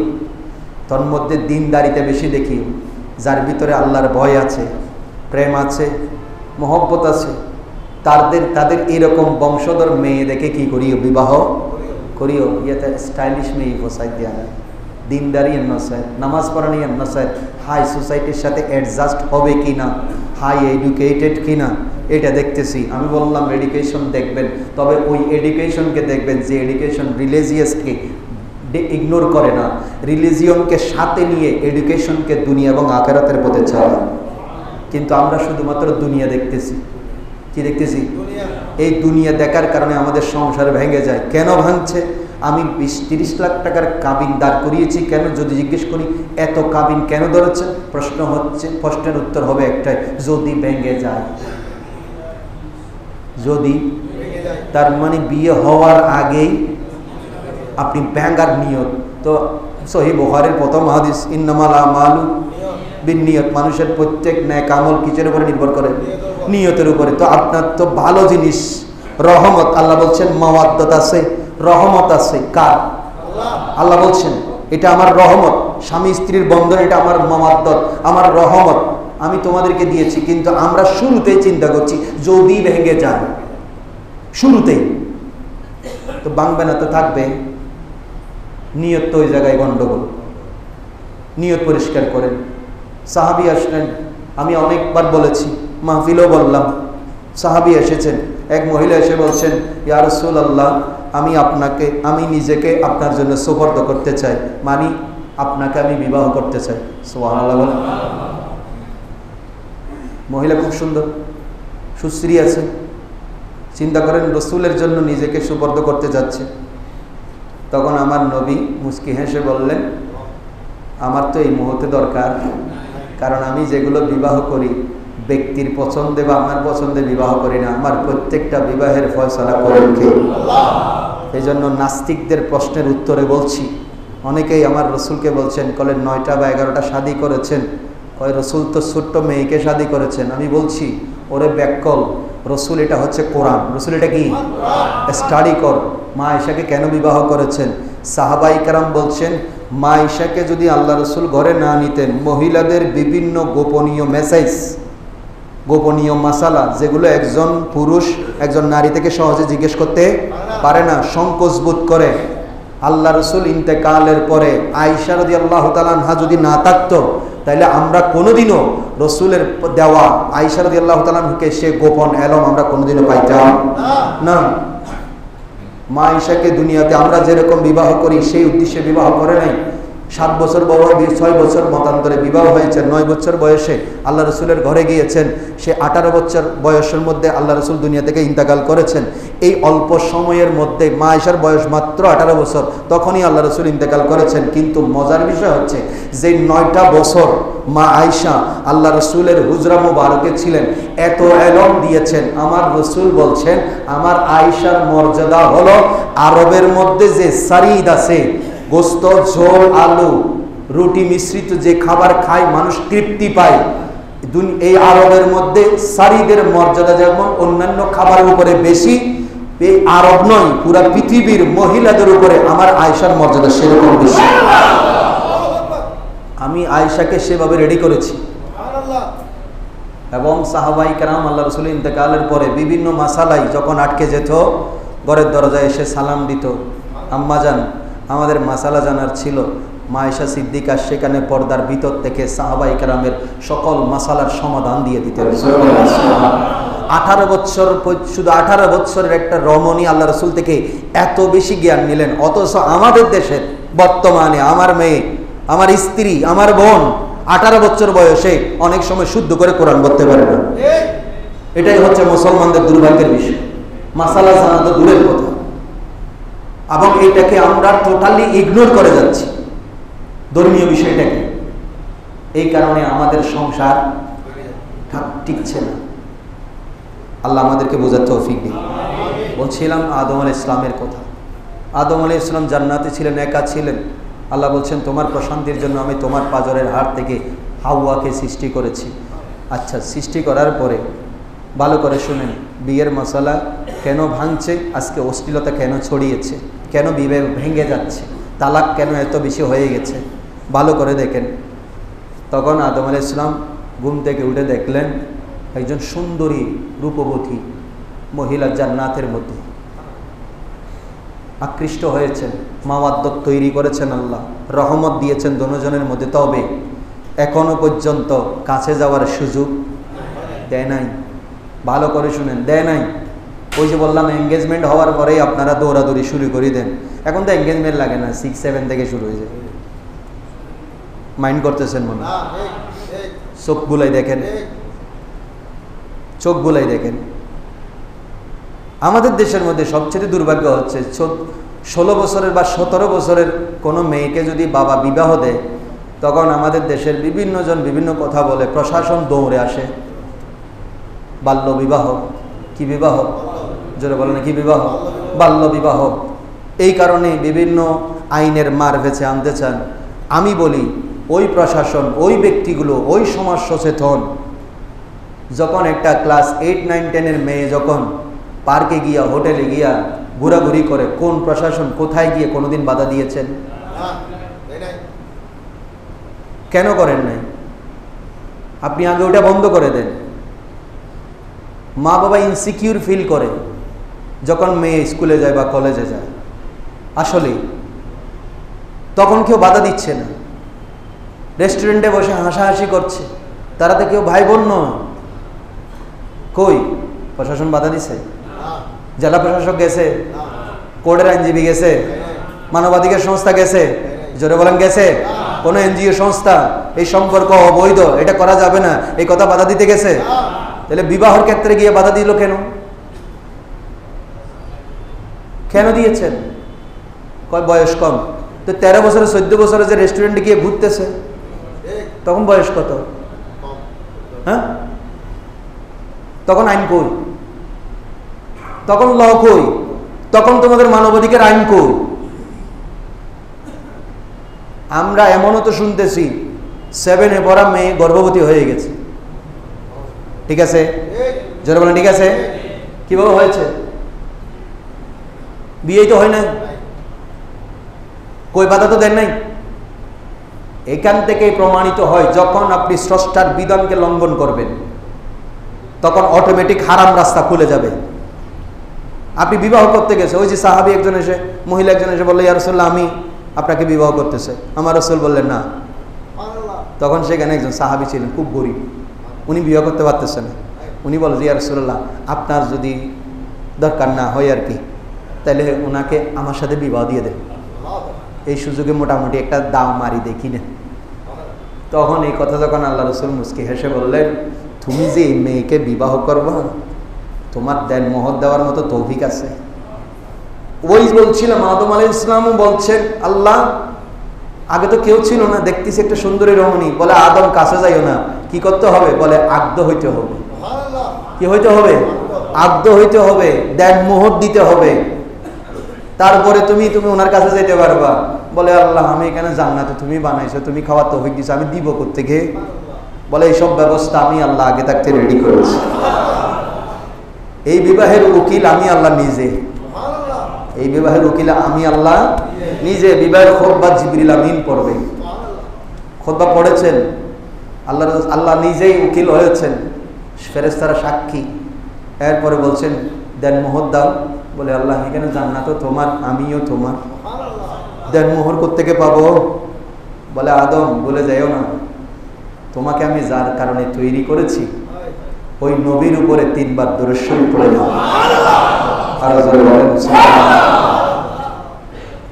তোর মধ্যে দিনদারিতে বেশি দেখিও, যার ভিতরে আল্লাহর ভয় আছে, প্রেম আছে, মহব্বত আছে, তাদের এরকম বংশধর মেয়ে দেখে কি করিও? বিবাহ করিও। ইয়েতে স্টাইলিশ মেয়ে পোসাই দেয়া, দিনদারি নসায়, নামাজ পড়ানি নসায়, হাই সোসাইটির সাথে অ্যাডজাস্ট হবে কি না, হাই এডুকেটেড কি না, এটা দেখতেছি। আমি বললাম এডুকেশন দেখবেন, তবে ওই এডুকেশনকে দেখবেন যে এডুকেশন রিলিজিয়াসকে ইগনোর করে না, রিলিজিয়নকে সাথে নিয়ে এডুকেশনকে দুনিয়া এবং আখিরাতের পথে চালায়। কিন্তু আমরা শুধুমাত্র দুনিয়া দেখতেছি। কি দেখতেছি? এই দুনিয়া দেখার কারণে আমাদের সংসার ভেঙে যায়। কেন ভাঙছে? আমি 20-30 লাখ টাকার কাবিন দাঁড় করিয়েছি কেন? যদি জিজ্ঞেস করি এত কাবিন কেন ধরেছে, প্রশ্নের উত্তর হবে একটাই, যদি ভেঙে যায়। যদি, তার মানে বিয়ে হওয়ার আগেই আপনি ব্যাঙ্গার নিয়ত। তো সহিহ বুখারীর প্রথম হাদিস, ইন্নামাল আমালু বিন্নিয়ত, মানুষের প্রত্যেক নেক আমল কিসের উপরে নির্ভর করে? নিয়তের উপরে। তো আপনার তো ভালো জিনিস রহমত, আল্লাহ বলছেন মাওয়াদ্দাত আছে, রহমত আছে। কার? আল্লাহ বলছেন এটা আমার রহমত, স্বামী স্ত্রীর বন্ধন, এটা আমার মাওয়াদ্দাত, আমার রহমত আমি তোমাদেরকে দিয়েছি। কিন্তু আমরা শুরুতেই চিন্তা করছি যদি ভেঙে যায়, শুরুতেই। তো ভাঙবে না তো থাকবে। নিয়ত তো ওই জায়গায় গন্ডগোল। নিয়ত পরিষ্কার করেন। সাহাবী আসলেন, আমি অনেকবার বলেছি, মাহফিলও বললাম। সাহাবী এসেছেন, এক মহিলা এসে বলছেন, ইয়া রাসূলুল্লাহ, আমি নিজেকে আপনার জন্য সুপর্দ করতে চাই, মানে আপনাকে আমি বিবাহ করতে চাই। সুবহানাল্লাহ বলেন। মহিলা খুব সুন্দর, সুশ্রী আছে। চিন্তা করেন রসুলের জন্য নিজেকে সুপর্দ করতে যাচ্ছে। তখন আমার নবী মুস্কি হেসে বললেন, আমার তো এই মুহূর্তে দরকার, কারণ আমি যেগুলো বিবাহ করি ব্যক্তির পছন্দে বা আমার পছন্দে বিবাহ করি না, আমার প্রত্যেকটা বিবাহের ফয়সালা করেন কে? এই জন্য নাস্তিকদের প্রশ্নের উত্তরে বলছি, অনেকেই আমার রসুলকে বলছেন, কলেন 9টা বা 11টা শাদী করেছেন, কয় রসুল তো ছোট্ট মেয়েকে শাদী করেছেন। আমি বলছি ওরে ব্যাককল, রসুল এটা হচ্ছে কোরআন। রসুল এটা কি? স্টাডি কর। মা আয়েশাকে কেন বিবাহ করেছেন? সাহাবাই কেরাম বলছেন, মা আয়েশাকে যদি আল্লাহ রসুল ঘরে না নিতেন, মহিলাদের বিভিন্ন গোপনীয় মেসেজ, গোপনীয় মাসালা, যেগুলো একজন পুরুষ একজন নারী থেকে সহজে জিজ্ঞেস করতে পারে না, সংকোচ বোধ করে, আল্লাহ রসুল ইন্তেকালের পরে আয়েশা রাদিয়াল্লাহু তাআলা আনহা যদি না থাকতো, তাইলে আমরা কোনোদিনও রসুলের দেওয়া আয়েশা রাদিয়াল্লাহু তাআলা আনহাকে সে গোপন এলম আমরা কোনোদিনও পাইতাম না। মা আয়েশাকে দুনিয়াতে আমরা যেরকম বিবাহ করি সেই উদ্দেশ্যে বিবাহ করে নাই। 7 বছর বয়সে 6 বছর মতান্তরে বিবাহ হয়েছে। 9 বছর বয়সে আল্লাহ রসুলের ঘরে গিয়েছেন। সে 18 বছর বয়সের মধ্যে আল্লাহ রসুল দুনিয়া থেকে ইন্তেকাল করেছেন। এই অল্প সময়ের মধ্যে মা আয়েশার বয়স মাত্র 18 বছর, তখনই আল্লাহ রসুল ইন্তেকাল করেছেন। কিন্তু মজার বিষয় হচ্ছে যে 9টা বছর মা আয়েশা আল্লাহ রসুলের হুজরা মুবারকে ছিলেন, এত এলম দিয়েছেন। আমার রসুল বলছেন, আমার আয়েশার মর্যাদা হলো আরবের মধ্যে যে সারিদ আছে, গোস্ত, ঝোল, আলু, রুটি মিশ্রিত যে খাবার খায় মানুষ তৃপ্তি পায়, এই আরবের মধ্যে সারিদের মর্যাদা যেমন অন্যান্য খাবারের উপরে বেশি, এই আরব নয় পুরা পৃথিবীর মহিলাদের উপরে আমার আয়েশার মর্যাদা সেরকম বেশি। আমি আয়েশাকে সেভাবে রেডি করেছি। এবং সাহাবাই কেরাম আল্লাহ রসুল ইন্তেকালের পরে বিভিন্ন মাসালাই যখন আটকে যেত ঘরের দরজায় এসে সালাম দিত, আম্মাজান আমাদের মাসালা জানার ছিল। মায়েশা সিদ্দিকা সেখানে পর্দার ভিতর থেকে সাহাবাই কেরামের সকল মাসালার সমাধান দিয়ে দিতেন। 18 বছর, শুধু 18 বছরের একটা রমণী আল্লাহ রসুল থেকে এত বেশি জ্ঞান নিলেন। অথচ আমাদের দেশের বর্তমানে আমার মেয়ে, আমার স্ত্রী, আমার বোন 18 বছর বয়সে অনেক সময় শুদ্ধ করে কোরআন পড়তে পারে না। এটাই হচ্ছে মুসলমানদের দুর্ভাগ্যের বিষয়। মাসালা জানা তো দূরের কথা, এবং এইটাকে আমরা টোটালি ইগনোর করে যাচ্ছি ধর্মীয় বিষয়টাকে। এই কারণে আমাদের সংসার টিকছে না। আল্লাহ আমাদেরকে বোঝার তৌফিক দিন। বলছিলাম আদম আলাইহিস ইসলামের কথা। আদম আলাইহিস ইসলাম জান্নাতে ছিলেন, একা ছিলেন। আল্লাহ বলছেন তোমার প্রশান্তির জন্য আমি তোমার পাজরের হাড় থেকে হাওয়াকে সৃষ্টি করেছি। আচ্ছা, সৃষ্টি করার পরে ভালো করে শুনেন, বিয়ের মশলা কেন ভাঙছে, আজকে অশ্লীলতা কেন ছড়িয়েছে, কেন বিবাহ ভেঙে যাচ্ছে, তালাক কেন এত বেশি হয়ে গেছে, ভালো করে দেখেন। তখন আদম আলাইহিস সালাম ঘুম থেকে উঠে দেখলেন একজন সুন্দরী রূপবতী মহিলা জান্নাতের মধ্যে আকৃষ্ট হয়েছেন, মাওয়াদ্দত তৈরি করেছেন, আল্লাহ রহমত দিয়েছেন দুজনের মধ্যে। তবে এখনো পর্যন্ত কাছে যাওয়ার সুযোগ দেয় নাই। ভালো করে শুনেন, দেয় নাই। ওই যে বললাম এঙ্গেজমেন্ট হওয়ার পরেই আপনারা দৌড়াদৌড়ি শুরু করে দেন। এখন তো এঙ্গেজমেন্ট লাগে না, 6-7 থেকে শুরু হয়ে যায়। মাইন্ড করতেছেন মনে? চোখ বুলাই দেখেন, চোখ বুলাই দেখেন। আমাদের দেশের মধ্যে সবচেয়ে দুর্ভাগ্য হচ্ছে 16 বছরের বা 17 বছরের কোনো মেয়েকে যদি বাবা বিবাহ দেয়, তখন আমাদের দেশের বিভিন্ন জন বিভিন্ন কথা বলে, প্রশাসন দৌড়ে আসে। বাল্য বিবাহ, কি বিবাহ, জোরে বলেন, কি বিবাহ? বাল্য বিবাহ। এই কারণে বিভিন্ন আইনের মার ভেছে আনতে চান। আমি বলি ওই প্রশাসন, ওই ব্যক্তিগুলো, ওই সমাজ সচেতন যখন একটা ক্লাস 8, 9, 10 মেয়ে যখন পার্কে গিয়া, হোটেলে গিয়া ঘোরাঘুরি করে, কোন প্রশাসন কোথায় গিয়ে কোনোদিন বাধা দিয়েছেন? কেন করেন নাই? আপনি আগে ওটা বন্ধ করে দেন। মা বাবা ইনসিকিউর ফিল করে যখন মেয়ে স্কুলে যায় বা কলেজে যায়। আসলে তখন কেউ বাধা দিচ্ছে না। রেস্টুরেন্টে বসে হাসাহাসি করছে, তারাতে কেউ ভাই বোন নয়। কই প্রশাসন বাধা দিছে? জেলা প্রশাসক গেছে, কোর্টের আইনজীবী গেছে, মানবাধিকার সংস্থা গেছে, জোরে বলেন গেছে? কোন এনজিও সংস্থা এই সম্পর্ক অবৈধ, এটা করা যাবে না, এই কথা বাধা দিতে গেছে? তাহলে বিবাহের ক্ষেত্রে গিয়ে বাধা দিল কেন? কেন দিয়েছেন? কয় বয়স কম। তো 13 বছরে 14 বছরে যে রেস্টুরেন্টে গিয়ে ঘুরতেছে, তখন বয়স কত? হ্যাঁ, তখন আইন কই? তখন ল কই? তখন তোমাদের মানবাধিকার আইন কই? আমরা এমনও তো শুনতেছি 7-এ পড়া মেয়ে গর্ভবতী হয়ে গেছে। ঠিক আছে, জোরে বলেন ঠিক আছে? কিভাবে হয়েছে? বিয়ে তো হয় নাই, কই বাধা তো দেন নাই। এখান থেকেই প্রমাণিত হয় যখন আপনি স্রষ্টার বিধানকে লঙ্ঘন করবেন, তখন অটোমেটিক হারাম রাস্তা খুলে যাবে। আপনি বিবাহ করতে গেছে, ওই যে সাহাবী একজন এসে, মহিলা একজন এসে বললো, ইয়া রাসূলুল্লাহ আমি আপনাকে বিবাহ করতেছে। আমার রাসূল বললেন না। তখন সেখানে একজন সাহাবী ছিলেন, খুব গরিব, উনি বিবাহ করতে পারতেছেন না। উনি বলেন, ইয়া রাসূলুল্লাহ আপনার যদি দরকার না হয় আর কি, তাহলে ওনাকে আমার সাথে বিবাহ দিয়ে দেন, এই সুযোগে মোটামুটি একটা দাম মারি দেখি না। তখন এই কথা যখন আল্লাহ রাসূল মুস্কি হেসে বললেন, তুমি যে এই মেয়েকে বিবাহ করবা, তোমার দেন মোহর দেওয়ার মতো তৌফিক আছে? ওই বলছিলাম আদম আলাইহিস সালামও বলছেন, আল্লাহ আগে তো কেউ ছিল না, দেখতেছি একটা সুন্দরী রমণী, বলে আদম কাছে যাইও না, কি করতে হবে? বলে আগ্ধ হইতে হবে। কি হইতে হবে? আগ্ধ হইতে হবে, দেন মোহর দিতে হবে, তারপরে তুমি ওনার কাছে যেতে পারবা। বলে আল্লাহ আমি এখানে জান্নাতে তুমি বানাইছো, তুমি খাওয়ার তৌফিক দিছো, আমি দিব কোত্থেকে? বলে এইসব ব্যবস্থা আমি আল্লাহ আগে থাকতে রেডি করেছি। এই বিবাহের উকিল আমি আল্লাহ নিজে, এই বিবাহের উকিল আমি আল্লাহ নিজে। বিবাহের খুতবা জিবরিল আমিন পড়বে। খুতবা পড়েছেন, আল্লাহ নিজেই উকিল হয়েছেন। ফেরেশতারা সাক্ষী। এরপরে বলছেন দেন মোহর দাও। বলে আল্লাহ এখানে জান্নাতও তোমার, আমিও তোমার, দেন মোহর কোত্থেকে পাবো? বলে আদম বলে যাইও না, তোমাকে আমি যার কারণে তৈরি করেছি ওই নবীর উপরে 3 বার দরুদ শরীফ পড়ে নাও। আর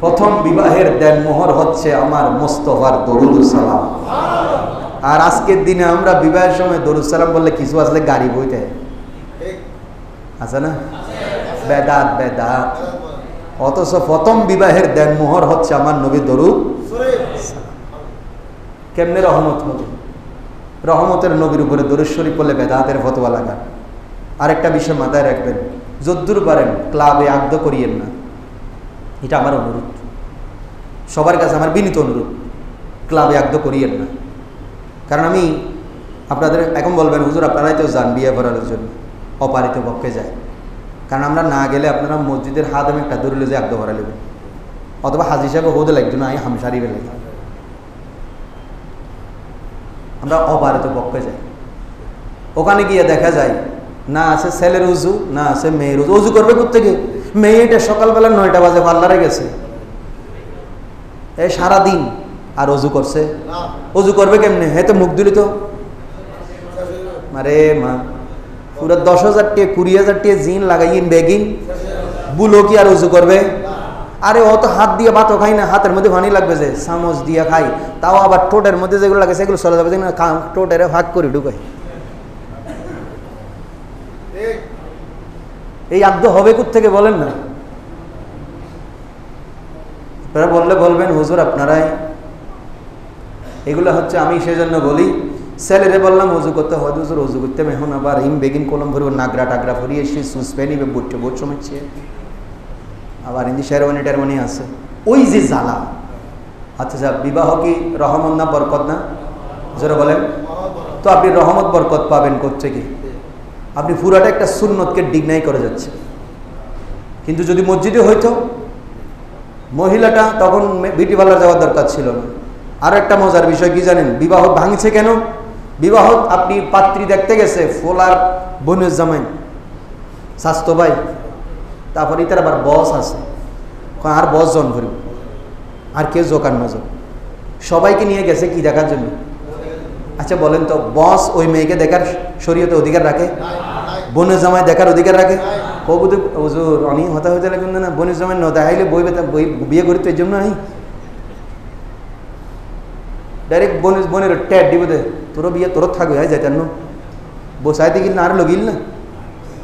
প্রথম বিবাহের দেন মোহর হচ্ছে আমার মুস্তাফার দরুদ সালাম। আর আজকের দিনে আমরা বিবাহের সময় দরুদ সালাম বললে কিছু আসলে গাড়ি বইতে আছে না, বেদাত বেদাত। অথচ প্রথম বিবাহের দেন মোহর হচ্ছে আমার নবী দরুদ। কেমনে রহমত হবে? রহমতের নবীর উপরে দরুদ শরীফ পড়লে বেদাতের ফতোয়া লাগা। আরেকটা বিষয় মাথায় রাখবেন, যদ্দূর পারেন ক্লাবে আগ্ধ করিয়েন না, এটা আমার অনুরোধ, সবার কাছে আমার বিনীত অনুরোধ, ক্লাবে আগ্ধ করিয়েন না। কারণ আমি আপনাদের এখন বলবেন হুজুর আপনারাই তো যান বিয়ে করার জন্য, অপারিত পক্ষে যায়। কারণ আমরা না গেলে আপনারা মসজিদের হাত আমি একটা দৌড়লে যে আগ্ধ ভরা নেবেন, অথবা হাজি সাহেব হোদে লাগতো না, আমি হামসারি বেলে আমরা অপারিত পক্ষে যাই। ওখানে গিয়ে দেখা যায় না আছে ছেলের উজু, না আছে মেয়ের উজু। উজু করবে কোত্থেকে? মেয়েটা সকালবেলা 9টা বাজে পার্লারে গেছে, এই সারাদিন আর অজু করছে। অজু করবে কেমনে? হ্যাঁ তো মুখ দিলি তো আরে মা পুরো 10,000 টাকা 20,000 টাকা জিন লাগাইন বেগিন বুলো কি আর অজু করবে? আরে ও তো হাত দিয়ে ভাতও খাই না, হাতের মধ্যে পানি লাগবে যে চামচ দিয়ে খাই, তাও আবার ঠোঁটের মধ্যে যেগুলো লাগে সেগুলো চলে যাবে, ঠোঁটের ভাগ করে ঢুকাই। এই আব্দ হবে কোত্থেকে বলেন না? আপনারা বললে বলবেন হুজুর আপনারাই, এগুলো হচ্ছে আমি সেজন্য বলি ছেলেরে বললাম অজু করতে হয়, হুজুর অজু করতে এখন আবার হিম বেগিন কলম ভরব, নাগরা টাগরা ভরিয়ে এসে সুসপে নিবে, বুটে বুট সমচ্ছে, আবার হিন্দি শেরওয়ানি টেরওয়ানি আছে, ওই যে জ্বালা। আচ্ছা যা বিবাহ কি রহমত না বরকত না? জোরে বলেন তো। আপনি রহমত বরকত পাবেন কোত্থেকে? আপনি পুরাটা একটা সুন্নতকে ডিগনাই করে যাচ্ছে। কিন্তু যদি মসজিদে হইতো, মহিলাটা তখন বিউটি পার্লার যাওয়ার দরকার ছিল না। আর একটা মজার বিষয় কি জানেন? বিবাহ ভাঙছে কেন? বিবাহ আপনি পাত্রী দেখতে গেছে, ফোলার বোনের জামাই স্বাস্থ্য ভাই, তারপরে তার আবার বস আছে, আর বস জন ভরি, আর কেউ জোকার নজর, সবাইকে নিয়ে গেছে কি দেখার জন্য? আচ্ছা বলেন তো, বস ওই মেয়েকে দেখার শরীয়তে অধিকার রাখে? বোনের জামাই দেখার অধিকার রাখে? কবুতে হুজুর অনেক হতা হইতে লাগে না, বোনের জামাই ন দেখাইলে বই বিয়ে করি তো এই জন্য নাই, ডাইরেক্ট বোনের ট্যাট দিব দে, তোরও বিয়ে তোর থাকবে, হয় যাইতেন বসাইতে গিল না আর লগিল না।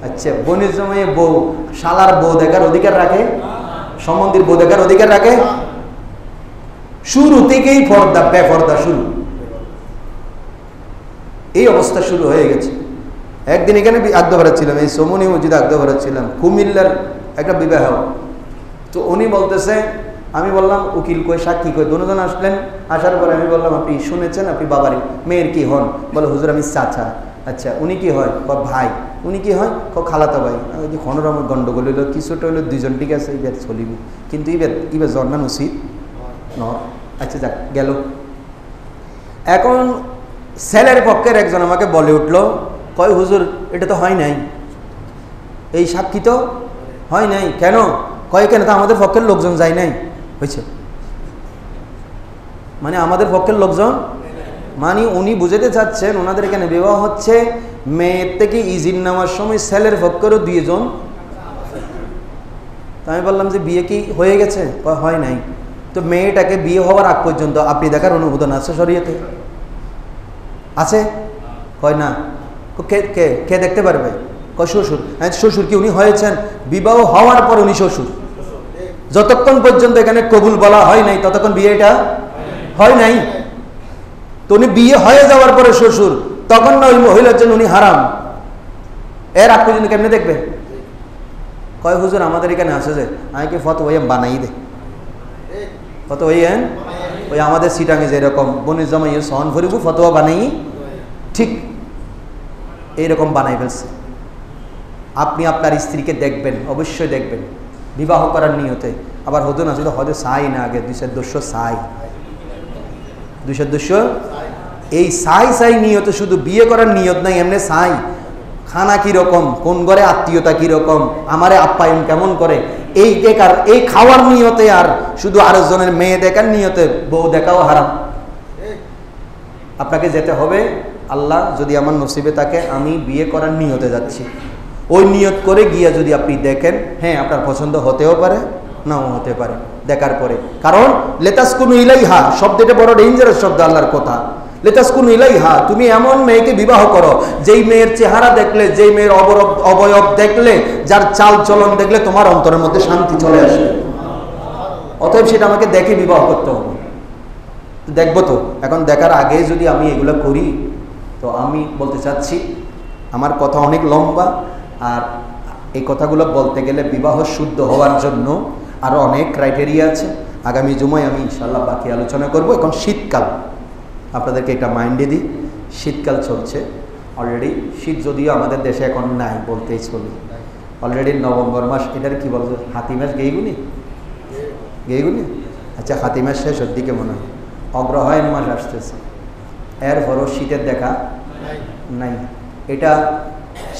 আচ্ছা বোনের জামাই বউ শালার বউ দেখার অধিকার রাখে? সম্বন্ধীর বউ দেখার অধিকার রাখে? শুরু থেকেই পর্দা বেপর্দা শুরু, এই অবস্থা শুরু হয়ে গেছে। একদিন এখানে আগ্ধ ভরাচ্ছিলাম, এই সমনি মসজিদে আগ্ধ ভরাচ্ছিলাম, কুমিল্লার একটা বিবাহ। তো উনি বলতেছে, আমি বললাম উকিল কই সাক্ষী কই, দুজন আসলেন। আসার পরে আমি বললাম আপনি শুনেছেন আপনি বাবারই মেয়ের কি হন? বলে হুজুর আমি চাচা। আচ্ছা উনি কি হয়? ভাই। উনি কি হয়? খালাতো ভাই। ওই যে খনরম গন্ডগোল হইলো, কিছুটা হইলো, দুজন ঠিক আছে ইবেদ চলিব, কিন্তু ইবেদ জন্মান উচিত ন। আচ্ছা যাক গেল। এখন ছেলের পক্ষের একজন আমাকে বলে উঠলো, কয় হুজুর এটা তো হয় নাই, এই সাক্ষী তো হয় নাই। কেন? কয় কেন? তো আমাদের পক্ষের লোকজন যায় নাই। হয়েছে মানে আমাদের পক্ষের লোকজন, মানে উনি বুঝাতে চাচ্ছেন ওনাদের এখানে বিবাহ হচ্ছে মেয়ের থেকে ইজিন নেওয়ার সময় ছেলের পক্ষেরও 2 জন। তো আমি বললাম যে বিয়ে কি হয়ে গেছে? হয় নাই। তো মেয়েটাকে বিয়ে হওয়ার আগ পর্যন্ত আপনি দেখার অনুমোদন আছে শরীয়তে? আছে? কয় না। কে কে কে দেখতে পারবে? কয় শ্বশুর। হ্যাঁ শ্বশুর কি উনি হয়েছেন? বিবাহ হওয়ার পর উনি শ্বশুর। যতক্ষণ পর্যন্ত এখানে কবুল বলা হয় নাই ততক্ষণ বিয়েটা হয় নাই। তো উনি বিয়ে হয়ে যাওয়ার পরে শ্বশুর, তখন না ওই মহিলার জন্য উনি হারাম। এর আগ পর্যন্ত কেমনে দেখবে? কয় হুজুর আমাদের এখানে আছে যে, আমি কি ফতোয়া বানাই দে, ফতোয়া ওই আমাদের সিটাঙে যেরকম বনির জামাই সহন ভরিব ফতোয়া বানাই, ঠিক এইরকম বানাই ফেলছে। আপনি আপনার স্ত্রীকে দেখবেন, অবশ্যই দেখবেন বিবাহ করার নিয়তে। আবার হতো না শুধু হয়তো চাই না, আগে 200 চাই, 200 এই চাই নিয়তে, শুধু বিয়ে করার নিয়ত নাই, এমনি চাই খানা কীরকম, কোন ঘরে আত্মীয়তা কীরকম, আমারে আপ্যায়ন কেমন করে, এই দেখার, এই খাওয়ার নিয়তে আর শুধু আরেকজনের মেয়ে দেখার নিয়তে বউ দেখাও হারাম। আপনাকে যেতে হবে, আল্লাহ যদি আমার নসিবে থাকে আমি বিয়ে করার নিয়তে যাচ্ছি, ওই নিয়ত করে গিয়ে যদি আপনি দেখেন, হ্যাঁ আপনার পছন্দ হতেও পারে নাও হতে পারে দেখার পরে। কারণ লেতাসকুনু ইলাইহা শব্দটা বড় ডেঞ্জারাস শব্দ আল্লাহর কথা। লেতাসকুনু ইলাইহা, তুমি এমন মেয়েকে বিবাহ করো যেই মেয়ের চেহারা দেখলে, যেই মেয়ের অবয়ব দেখলে, যার চাল চলন দেখলে তোমার অন্তরের মধ্যে শান্তি চলে আসবে। অতএব সেটা আমাকে দেখে বিবাহ করতে হবে। দেখবো তো, এখন দেখার আগে যদি আমি এগুলো করি, তো আমি বলতে চাচ্ছি আমার কথা অনেক লম্বা, আর এই কথাগুলো বলতে গেলে বিবাহ শুদ্ধ হওয়ার জন্য আরও অনেক ক্রাইটেরিয়া আছে। আগামী জুমায় আমি ইনশাল্লাহ বাকি আলোচনা করব। এখন শীতকাল, আপনাদেরকে এটা মাইন্ডে দিই, শীতকাল চলছে অলরেডি। শীত যদিও আমাদের দেশে এখন নাই বলতেই চলি, অলরেডি নভেম্বর মাস, এটার কি বলছে, হাতি মাস গেইগুনি আচ্ছা, হাতি মাস শেষের দিকে মনে হয়, অগ্রহায়ণ মাস আসতেছে, এরপরও শীতের দেখা নাই। এটা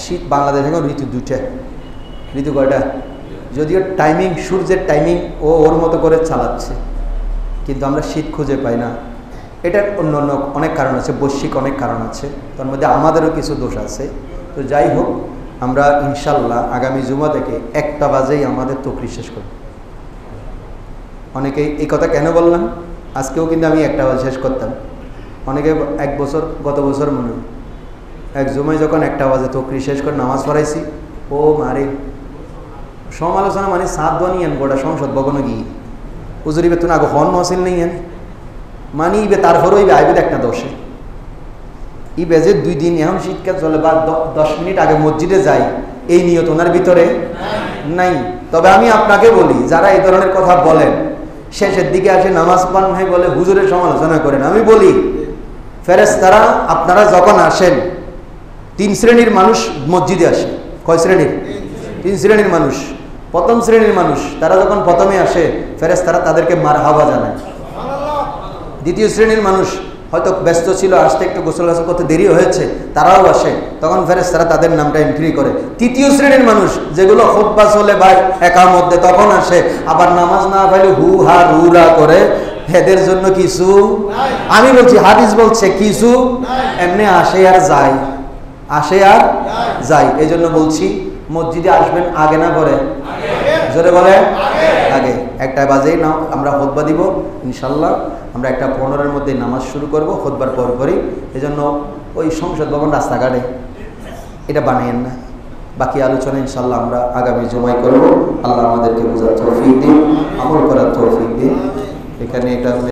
শীত বাংলাদেশে এখন ঋতু দুটা, ঋতু কয়টা? যদিও টাইমিং, সূর্যের টাইমিং ও ওর মতো করে চালাচ্ছে, কিন্তু আমরা শীত খুঁজে পাই না। এটার অন্য অন্য অনেক কারণ আছে, বৈশ্বিক অনেক কারণ আছে, তার মধ্যে আমাদেরও কিছু দোষ আছে। তো যাই হোক, আমরা ইনশাল্লাহ আগামী জুমা থেকে 1টা বাজেই আমাদের তকরি শেষ করব। অনেকেই এই কথা কেন বললাম, আজকেও কিন্তু আমি 1টা বাজে শেষ করতাম। অনেকে গত বছর মনে হয় এক জুমায় যখন 1টা বাজে তকরি শেষ করে নামাজ পড়াইছি, ও মারে সমালোচনা মানে সাত দনিয়ান গোটা সংসদ ভবনে গিয়ে হুজুরি বেতন আগে হন নসিল নেই এন মানি ইবে, তারপরেও ইবে আইবে 1টা দশে ইবে যে 2 দিন এখন শীতকাল চলে বা 10 মিনিট আগে মসজিদে যাই, এই নিয়ত ওনার ভিতরে নাই। তবে আমি আপনাকে বলি, যারা এই ধরনের কথা বলেন, শেষের দিকে আসে নামাজ পান হয় বলে হুজুরের সমালোচনা করেন, আমি বলি ফেরেশতারা আপনারা যখন আসেন 3 শ্রেণীর মানুষ মসজিদে আসে। কয় শ্রেণীর? 3 শ্রেণীর মানুষ। প্রথম শ্রেণীর মানুষ, তারা যখন প্রথমে আসে ফেরেশতারা তাদেরকে মারহাবা জানায়। দ্বিতীয় শ্রেণীর মানুষ হয়তো ব্যস্ত ছিল, আসতে একটু গোসল করতে দেরি হয়েছে, তারাও আসে, তখন ফেরেশতারা তাদের নামটা এন্ট্রি করে। তৃতীয় শ্রেণীর মানুষ, যেগুলো খুতবা চলে বা একামত দেয় তখন আসে, আবার নামাজ না পাইলে হু হা রুরা করে, এদের জন্য কিছু আমি বলছি, হাদিস বলছে কিছু এমনি আসে আর যায়, আসে আর যায়। এই জন্য বলছি মসজিদে আসবেন আগে না পরে? জোরে বলে আগে। 1টা বাজেই না আমরা খুতবা দিব ইনশাল্লাহ। আমরা 1:15-এর মধ্যে নামাজ শুরু করব, খুতবার পরপরই। এই জন্য ওই সংসদ ভবন রাস্তাঘাটে এটা বানাইয়েন না। বাকি আলোচনা ইনশাল্লাহ আমরা আগামী জুমায় করব। আল্লাহ আমাদেরকে বোঝার তৌফিক দিন, আমল করার তৌফিক দিন। এখানে এটা